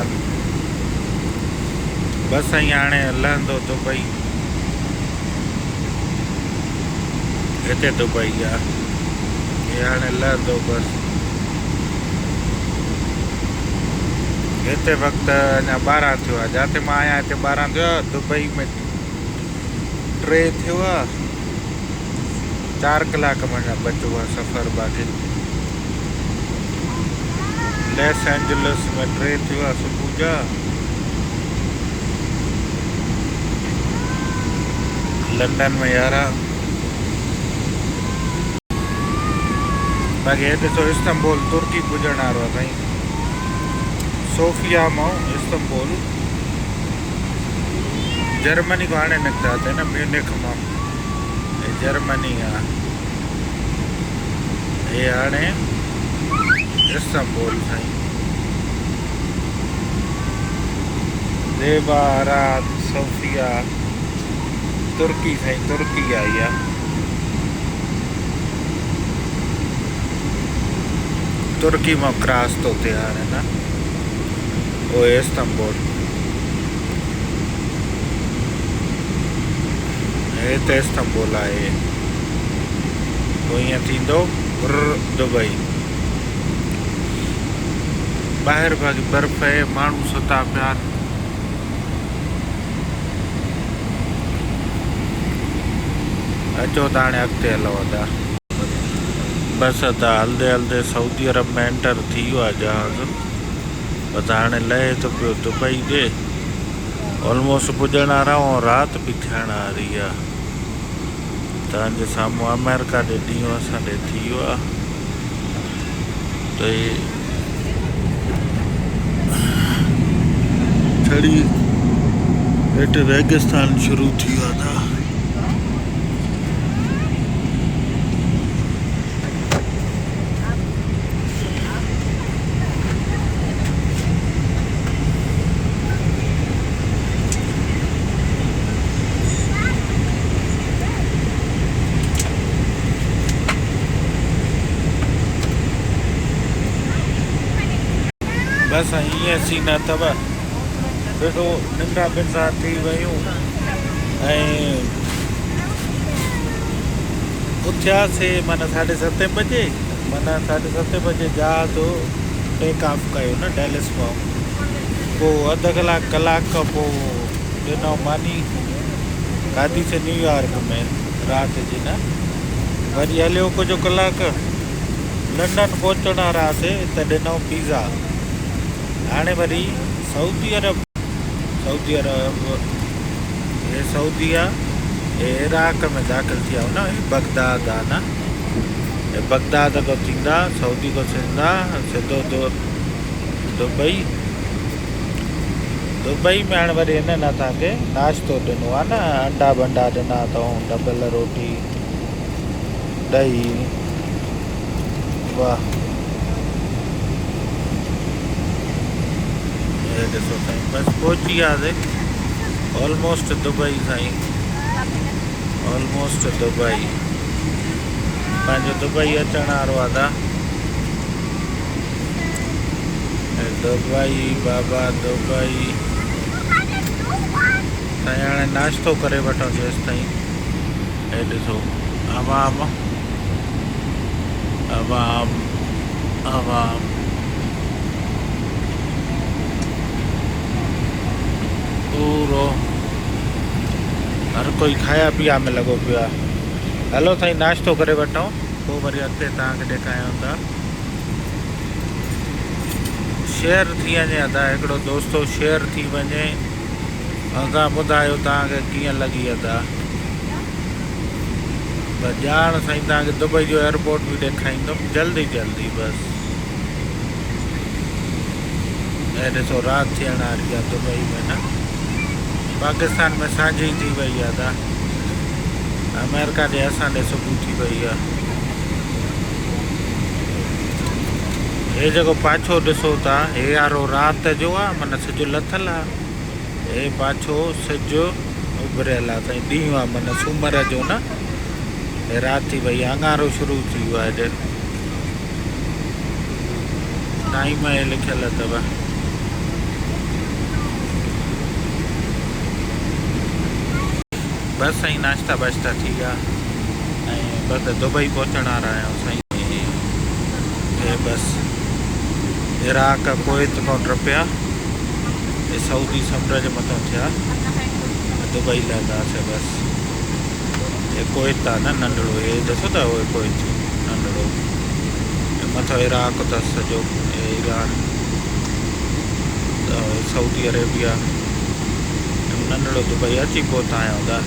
बस साईं हाणे हलंदो दुबई हिते दुबई आहे हे हाणे हलंदो बस हिते वक़्तु अञा 12 थियो आहे जिते मां आहियां हिते 12 थियो आहे दुबई में 3 थियो आहे 4 कलाक में बचो आहे सफ़र बाक़ी लॉस एंजलिस में 3 थियो आहे सुबुह जा लंडन में 11 बाक़ी हे ॾिसो इस्तांबुल तुर्की पुॼण वारो आहे साईं सोफिया मां इस्तांबुल जर्मनी को हाणे निकिता थिए न म्यूनिख मां जर्मनी आहे हे हाणे इस्तांबुल साईं देवा रात सोफिया तुर्की साईं तुर्की आई आहे तुर्की में क्रॉस तो थे हाणे न वो इस्तांबुल हिते इस्तंबुल आहे पोइ ईअं थींदो दुबई ॿाहिरि बाक़ी बर्फ़ आहे माण्हू सुता पिया अचो त हाणे अॻिते हलो था बसि त हलंदे हलंदे सऊदी अरब में एंटर थी वियो आहे जहाज़ बसि हाणे लहे थो पियो दुबई ॾे ऑलमोस्ट पुॼण वारा ऐं राति बि थियण वारी आहे तव्हांजे साम्हूं अमेरिका ॾे ॾींहुं असां ॾे थी वियो आहे त छड़ी हेठि रेगिस्तान शुरू थी वियो आहे बस ईअं सीन अथव ॾिसो निंडा पिंडा थी वियूं ऐं उथियासीं माना 7:30 बजे माना 7:30 बजे जहाज़ टेक ऑफ कयो न डेलिस मां पोइ अधु कलाक खां पोइ ॾिनो मानी खाधीसीं न्यूयॉर्क में राति जी न वरी हलियो कुझु कलाक लंडन पहुचण वारा हुआसीं त ॾिनो पिज़ा हाणे वरी सऊदी अरब हे सऊदी आहे हे इराक में दाख़िल थिया हो न बगदाद आहे न हे बगदाद खां थींदा सऊदी खां थींदा सिधो दुबई में हाणे वरी हिननि असांखे नाश्तो ॾिनो आहे न अंडा बंडा ॾिना अथऊं डबल रोटी ॾही वाह ॾिसो साईं बसि पहुची वियासीं ऑलमोस्ट दुबई साईं ऑलमोस्ट दुबई पंहिंजो दुबई अचण वारो आहे दुबई बाबा दुबई साईं हाणे नाश्तो करे वठो जेसि ताईं हे ॾिसो आवाम आवाम आवाम पूरो हर कोई खाया पिया में लॻो पियो आहे हलो साईं नाश्तो करे वठूं पोइ वरी अॻिते तव्हांखे ॾेखारियूं था शेयर थी वञे अदा हिकिड़ो दोस्तो शेयर थी वञे असां ॿुधायो तव्हांखे कीअं लॻी अदा बसि ॼाण साईं तव्हांखे दुबई जो एयरपोर्ट बि ॾेखारींदुमि जल्दी जल्दी बसि ऐं ॾिसो राति थियण वारी आहे दुबई में न पाकिस्तान में सांझी थी वई आहे त अमेरिका ॾे असां ॾे सुबुह थी वई आहे हे जेको पाछो ॾिसो था हे वारो राति जो आहे माना सिजु लथल आहे हे पाछो सिजु उभरियल आहे साईं ॾींहुं आहे माना सूमर जो न हे राति थी वई आहे अंगारो शुरू थी वियो आहे हेॾे टाइम हे लिखियल अथव बस साईं नाश्ता वाश्ता थी विया ऐं बसि दुबई पहुचण वारा आहियूं साईं हे बसि इराक कुवैत खां टपिया हे सऊदी समुंड जे मथां थिया दुबई लहंदासीं बसि हे कुवैत आहे न नंढिड़ो हे ॾिसो था उहे कुवैत नंढिड़ो हे मथां इराक अथसि सॼो हे ईरान सऊदी अरेबिया नंढिड़ो दुबई अची पहुता आहियूं था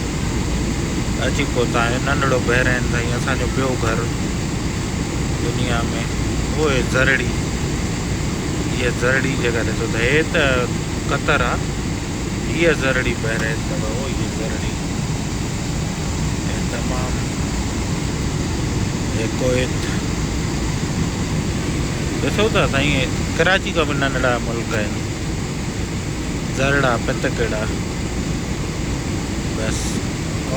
अची पहुता आहियूं नंढिड़ो बहरेन साईं असांजो ॿियो घरु दुनिया में उहो ज़रड़ी हीअ ज़रड़ी जॻह ॾिसो त हे त क़तर आहे हीअ ज़रड़ी बहरेन अथव उहो हीअ ज़रड़ी हे तमामु हे कुवैत ॾिसो था साईं कराची खां बि नंढड़ा मुल्क आहिनि ज़रड़ा पितकड़ा बसि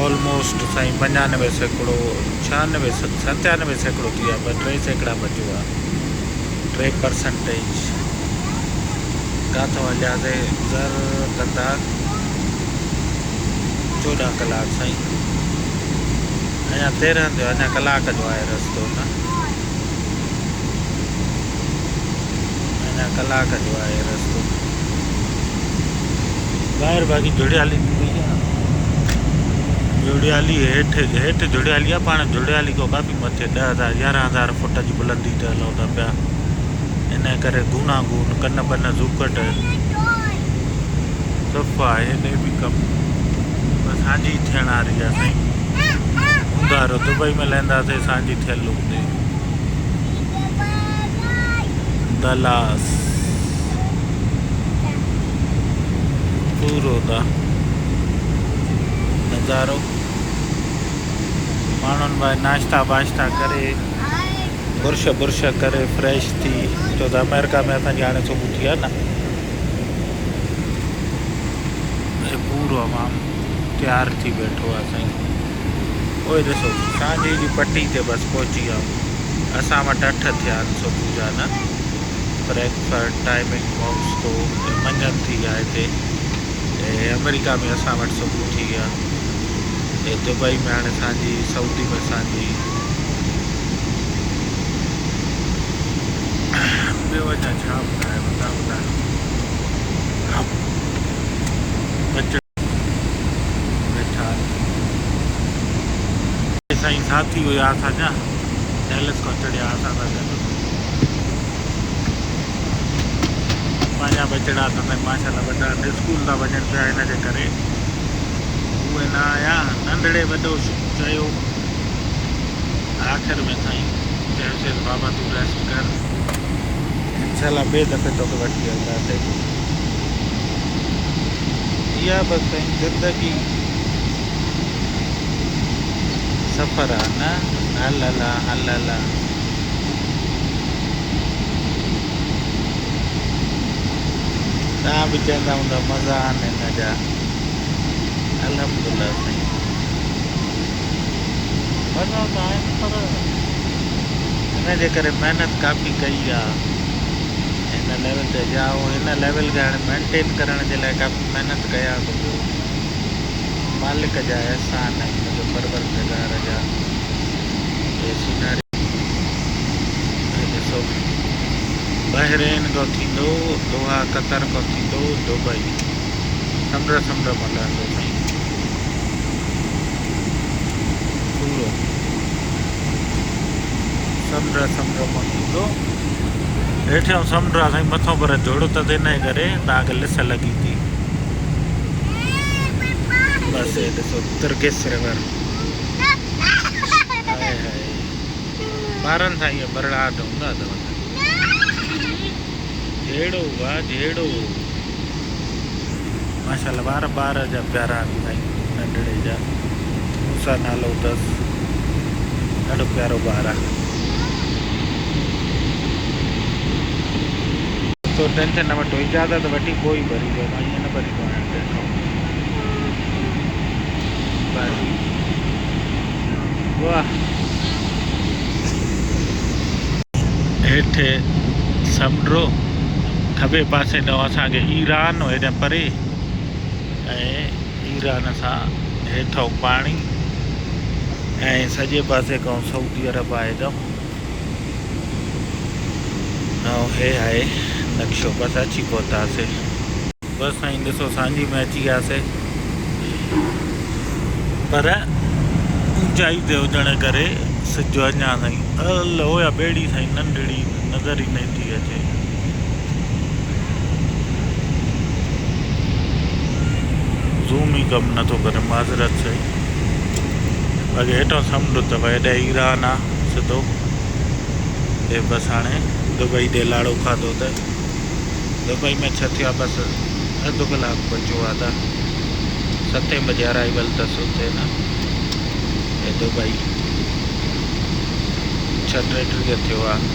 ऑलमोस्ट साईं 95% 97% थी विया पर 3% बचियो आहे 3% किथां हलियासीं ज़र कंदा 14 कलाक साईं अञा 13 थियो, अञा कलाक जो आहे रस्तो न, अञा कलाक जो आहे रस्तो। ॿाहिरि बाक़ी जुड़ियाली थी वई आहे, जुड़ियाली हेठि जुड़ियाली आहे, पाण जुड़ियाली खां काफ़ी मथे 10,000 11,000 फुट जी बुलंदी ते हलूं था पिया, इन करे गूनागून कन बन ज़ूकट सफ़ा हेॾे बि कमु बसि सांझी थियण वारी आहे साईं। हूंदारो दुबई में लहंदासीं सांझी थियल हूंदी दलास पूरो था नज़ारो। माण्हुनि भाई नाश्ता वाश्ता करे बुर्श करे फ्रेश थी, छो त अमेरिका में असांजी हाणे सुबुह थी आहे न, पूरो आवाम तैयार थी वेठो आहे साईं। उहे ॾिसो सांझी जी पटी ते बसि पहुची विया, असां वटि 8 थिया आहिनि सुबुह जा न, ब्रेकफास्ट टाइमिंग मॉक्स तो मंझंदि थी आहे हिते, ऐं अमेरिका में असां वटि सुबुह थी आहे, ऐं दुबई में हाणे सांझी, सऊदी में सांझी। ॿियो अञा छा ॿुधाए वेठा साईं साथी हुया असांजा, डैलस खां चढ़िया असां सां गॾु, पंहिंजा बचड़ा असां माशाल्लाह वॾा स्कूल था वञनि पिया, हिन जे करे उहे न आया। नंढड़े वॾो चयो आख़िर में साईं चयोसीं बाबा तूं रेस्ट कर, इंशाल्लाह ॿिए दफ़े तोखे वठी हलंदासीं। इहा बसि साईं ज़िंदगी सफ़र आहे न, हलला हलला। तव्हां बि चवंदा हूंदा मज़ा आहिनि हिन जा, अल्हम्दुलिल्लाह साईं मज़ा त आहिनि, पर हिन जे करे महिनत काफ़ी कई आहे हिन लेवल ते जाओ, हिन लेवल खे हाणे मेंटेन करण जे लाइ काफ़ी महिनत कया थो पियो। मालिक जा एहसान आहिनि, हुनजो परवरदिगार जा। सीनरी ॾिसो बहरेन खां थींदो दोहा, कतर खां थींदो दुबई, समुंड मलंदो साईं पूरो, समुंड मां थींदो हेठियों समुंड आहे साईं, मथां पर जोड़ो त हिन करे तव्हांखे लिस लॻी थी। बसि ॾिसो तुर्गिस रिवर, ॿारनि सां ईअं बरड़ाहट हूंदा अथव, जहिड़ो वाह जहिड़ो माशाल्लाह, ॿार जा प्यारा आहिनि साईं, नंढड़े जा मूंसां नालो अथसि, ॾाढो प्यारो ॿारु आहे। तो टेंशन न वठो, इजाज़त वठी पोइ ई भरींदो, मां ईअं न भरींदो आहियां कंहिंखां। वाह हेठि समुंड, खॿे पासे ॾिनो असांखे ईरान हेॾे परे, ऐं ईरान सां हेठों पाणी, ऐं सॼे पासे खां सऊदी अरब आहे हेॾो, ऐं हे आहे नक्शो। बसि अची पहुतासीं, बसि साईं ॾिसो सांझी में अची वियासीं, पर ऊचाई ते हुजण करे सिज अञा साईं अल होया ॿेड़ी साईं नंढड़ी नज़र ई नथी अचे। ज़ूम ई कमु नथो करे, माज़रत साईं। बाक़ी हेठों समुंड अथव, हेॾे ईरान आहे सिधो, हे बसि हाणे दुबई ॾे लाड़ो खाधो त दुबई में छा थिया, बसि अधु कलाकु बचियो आहे त 7 बजे अराइवल अथसि हुते न, हे दुबई 6:33 थियो आहे।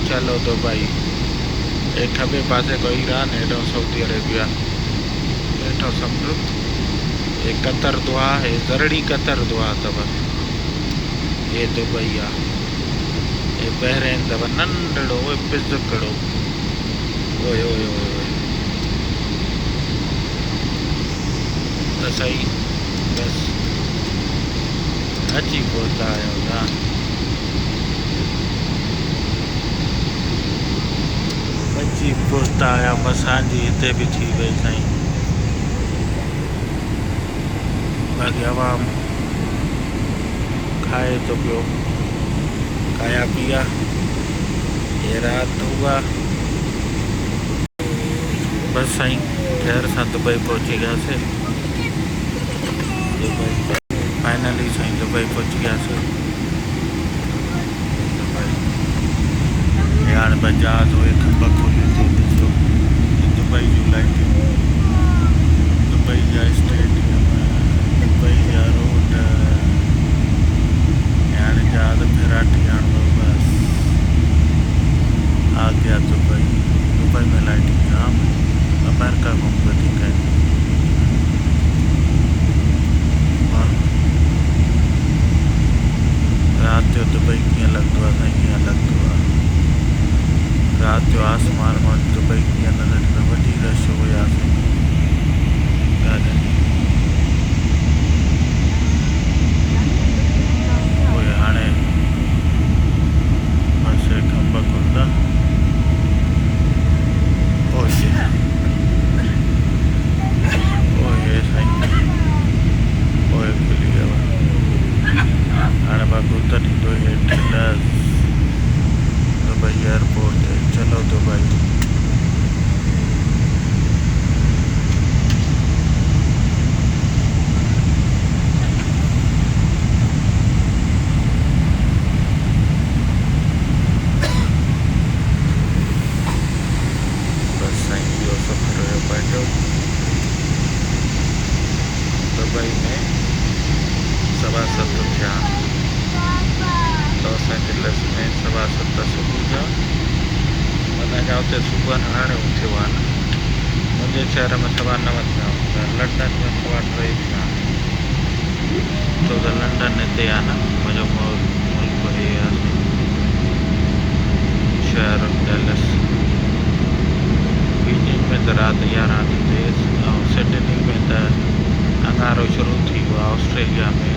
चलो दुबई, हे खॿे पासे को ईरान, हेॾो सऊदी अरेबिया, हेठों समुंड, हे कतर दुआ, हे ज़रड़ी कतर दुआ अथव, हे दुबई आहे, हे बहरेन अथव नंढड़ो पिज़कड़ो, ओए ओए ओए त सही। बसि अची पहुता आहियो था अची पहुता आहिया असांजी हिते बि थी वई साईं बाक़ी आवाम खाए तो पियो खाया पिया ये रात हुआ बस साईं ठहर सां दुबई पहुची गयासीं दुबई फाइनली साईं दुबई पहुची गयासीं यार बजाज हुए खंबा खोले तो ॾिसो दुबई जूं लाइटियूं दुबई जा स्टेडियम दुबई जा रोड यार जहाज फिराटी आणो बस आ गया दुबई दुबई में लाइटिंग जाम अमेरिका खां वधीक आहिनि रात जो दुबई कीअं लॻंदो आहे साईं कीअं लॻंदो आहे रात जो आसमान में दुबई कीअं नज़र वॾी रश हुयासीं उहे हाणे बस खंब खुलंदा ओहे ओहे साईं ओहे खुली वियो हाणे बाक़ी उतर ईंदो हेठि दुबई एयरपोर्ट ते चलो दुबई बस साईं इहो सफ़र हुयो पंहिंजो दुबई में 7:15 थिया लॉस एंजलिस में 7:15 सुबुह जा असांजा हुते सुबुह हाणे उथियो आहे न मुंहिंजे शहर में 9:15 थिया हूंदा लंडन में 3:15 थिया छो त लंडन हिते आहे न मुंहिंजो मुल्क हे आहे शहर डेलस बीजिंग में त राति 11 थी थिए ऐं सिडनी में त अंगारो शुरू थी वियो आहे ऑस्ट्रेलिया में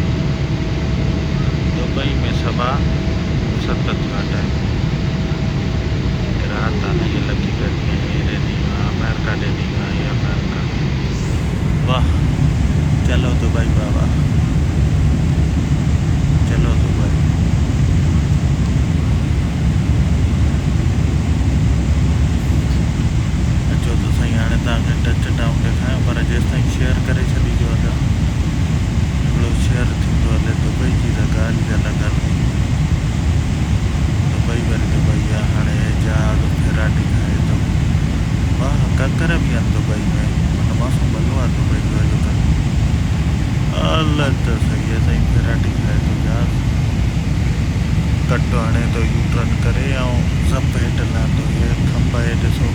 दुबई में 7:15 थिया टाइम रात आने ये लगी करती है ये रेडी अमेरिका रेडी ये अमेरिका वाह चलो दुबई बाबा चलो दुबई अचो तो सही हाणे तव्हांखे टच डाउन ॾेखारियां पर जेसि ताईं शेयर करे छॾिजो था हिकिड़ो शेयर थींदो हले दुबई जी त ॻाल्हि ई अलॻि हलंदी दुबई वरी दुबई आहे हाणे जहाज फेराटी खाए थो वाह ककर बि आहिनि दुबई में मन मौसम भलो आहे दुबई जो अॼुकल्ह अलॻि त सही आहे साईं फेराटी खाए थो जहाज कटो हणे थो यू टर्न करे ऐं सभु हेठि लहंदो हे खंभ हे ॾिसो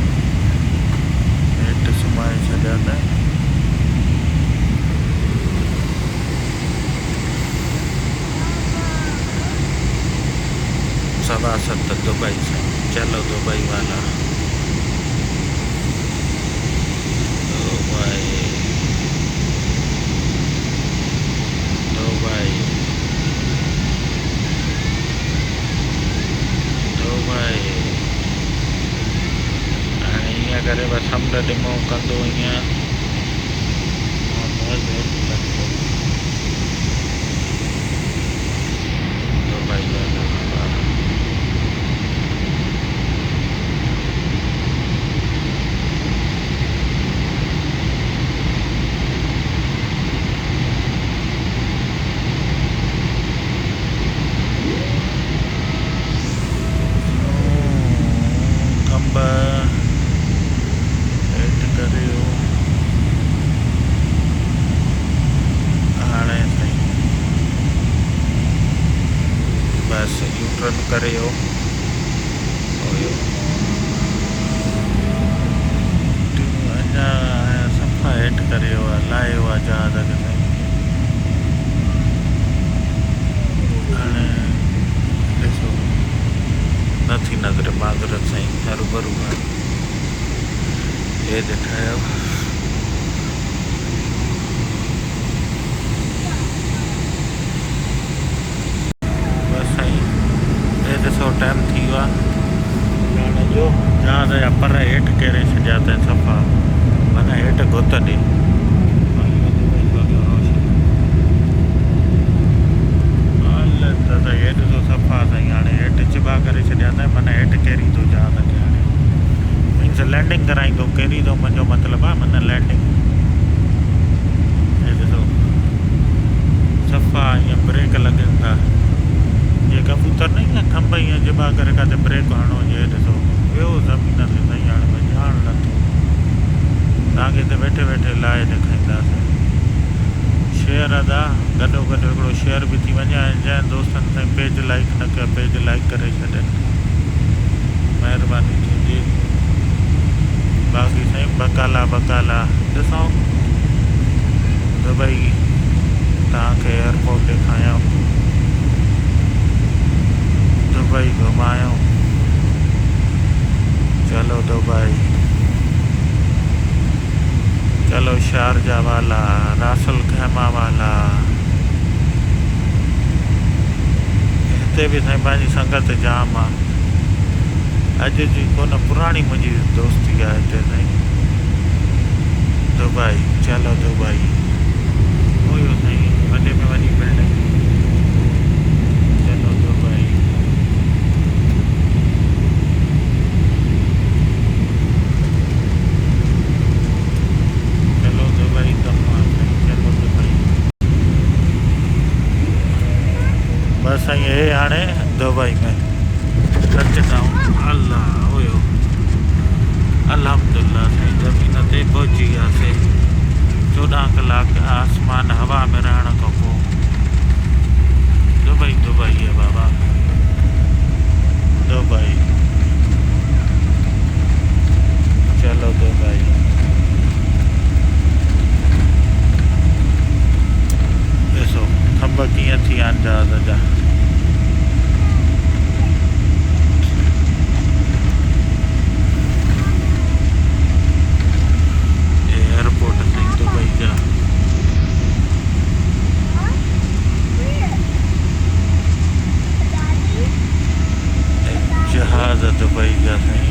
हेठि सुम्हाए छॾिया अथई 7:15 दुबई से चलो दुबई वाला दुबई दुबई दुबई हाणे ईअं करे बसि समुंड ॾिमो कंदो ईअं दुबई वाला रन करे हो अञा सफ़ा हेठि करे लाहे हुआ जहाज खे साईं हाणे ॾिसो नथी नज़र माज़रत साईं हरूभरू आहे हे ॾेखारियो कराईंदो कहिड़ी थो मुंहिंजो मतिलबु आहे मन लैंडिंग हे ॾिसो सफ़ा ईअं ब्रेक लॻनि था जीअं कबूतर न ईअं खंभ ईअं जिबा करे किथे ब्रेक हणो हुजे ॾिसो वियो ज़मीन ते साईं हाणे भई ॼाण लथो तव्हांखे हिते वेठे वेठे लाहे ॾेखारींदासीं शेयर अदा गॾो गॾु हिकिड़ो शेयर बि थी वञे ऐं जंहिं दोस्तनि साईं पेज लाइक न कयो पेज लाइक करे छॾनि महिरबानी थींदी बाक़ी साईं बकाला बकाला ॾिसूं दुबई तव्हांखे एयरपोर्ट ॾेखारियूं दुबई घुमायूं चलो दुबई चलो शारजा वाला रासल खैमा वाला हिते बि साईं पंहिंजी संगत जाम आहे अॼु जी कोन पुराणी मुंहिंजी दोस्ती आहे हिते साईं दुबई चलो दुबई हुयो साईं वॾे में वॾी बिल्डिंग चलो दुबई चलो दुबई कमु आहे साईं चलो दुबई बस साईं हे हाणे दुबई में टचडाउन अल्लाह हुयो अल्हम्दुलिल्लाह साईं ज़मीन ते पहुची वियासीं 14 कलाक आसमान हवा में रहण खां पोइ दुबई दुबई है बाबा दुबई चलो दुबई ॾिसो खंभ कीअं थी विया आहिनि जहाज़ जा एयरपोर्ट साईं दुबई जा जहाज़ दुबई जा साईं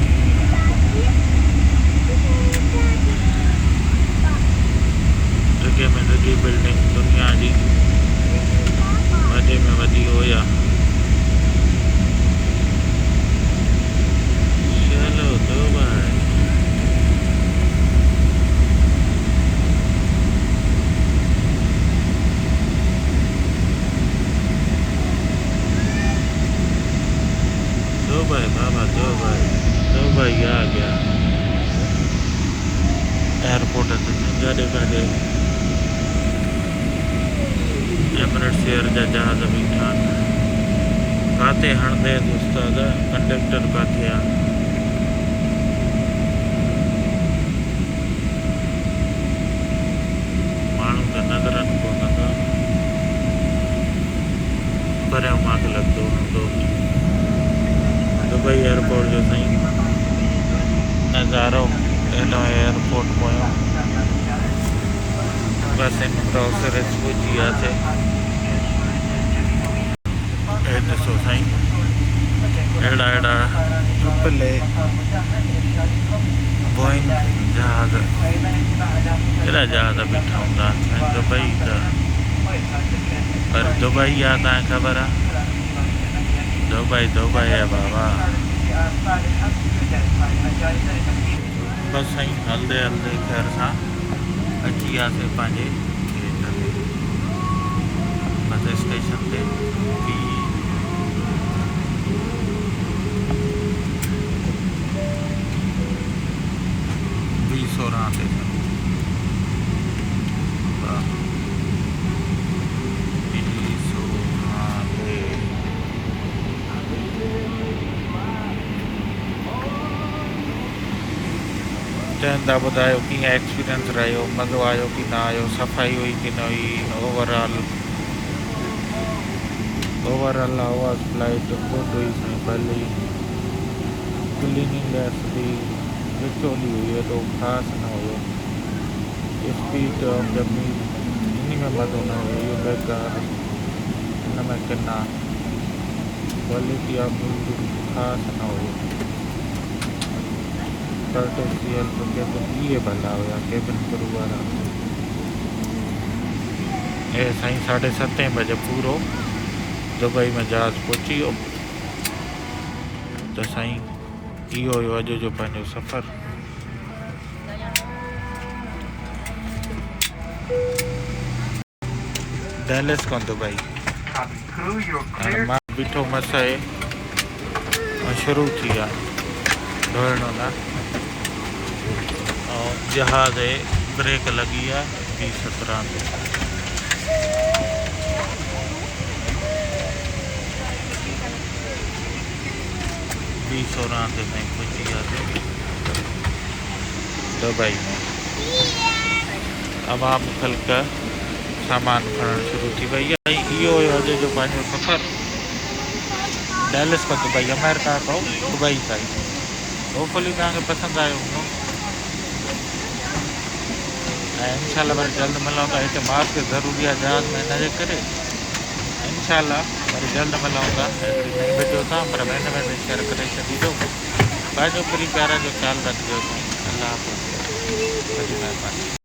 जॻह में जॻह बिल्डिंग दुनिया जी वॾे में वॾी हुया चलो दुबई दुबई बाबा दुबई दुबई आ गया एयरपोर्ट ते गाॾे गाॾे एमिरेट्स एयर जा जहाज़ बीठा आहिनि काथे हणंदे उस्ताद कंडक्टर काथे आहे माण्हू त नज़रनि कोन था परियां मांखे लॻंदो हूंदो दुबई एयरपोर्ट जो साईं नज़ारो एॾो एयरपोर्ट पोयां बस इन प्रोसेस पहुची वियासीं हे ॾिसो साईं अहिड़ा अहिड़ा ट्रिपल बोइंग जहाज़ अहिड़ा जहाज़ बीठा हूंदा आहिनि दुबई जा पर दुबई आहे तव्हांखे ख़बर आहे दुबई दुबई है बाबा बस साईं हलंदे हलंदे खैर सां अची वियासीं पंहिंजे गेट ते बस स्टेशन ते B16 ते चवनि था ॿुधायो कीअं एक्सपीरियंस रहियो मज़ो आयो की न आयो सफ़ाई हुई की न हुई ओवरऑल आवाज़ फ्लाइट गुड हुई साईं भली क्लीनिंगनेस बि विचोली हुई एॾो ख़ासि न हुयो स्पीड ऑफ जर्नी इन में मज़ो न हुयो इहो बेकार हिन में किना क्वालिटी ऑफ म्यूज़िक ख़ासि न हुयो कर्टेसियल केबिन इहे भला हुया केबिन क्रू वारा हे साईं 7:30 बजे पूरो दुबई में जहाज़ पहुची वियो त साईं इहो हुयो अॼु जो पंहिंजो सफ़र डैलस खां दुबई
Cabin crew, you're
हाणे
cleared.
मां बीठो मस आहे ऐं शुरू थी आहे दौड़ण लाइ ऐं जहाज़ आहे ब्रेक लॻी आहे B-17 ते B-16 ते ताईं पहुची वियासीं दुबई में तमामु ख़ल्क सामान खणणु शुरू थी वई आहे ऐं इहो हुयो अॼु जो पंहिंजो सफ़र डैलस खां दुबई अमेरिका खां दुबई ताईं होपफुली तव्हांखे पसंदि आयो हूंदो ऐं इनशाला वरी जल्द मिलूं था हिते मास्क ज़रूरी आहे जहाज़ में हिन जे करे इनशाला वरी जल्द मिलूं था हिकिड़ी नई वीडियो था पर हिन में बि शेयर करे छॾींदो पंहिंजो प्यारा जो ख़्यालु रखिजो साईं अलाह हाफ़िज़ वॾी महिरबानी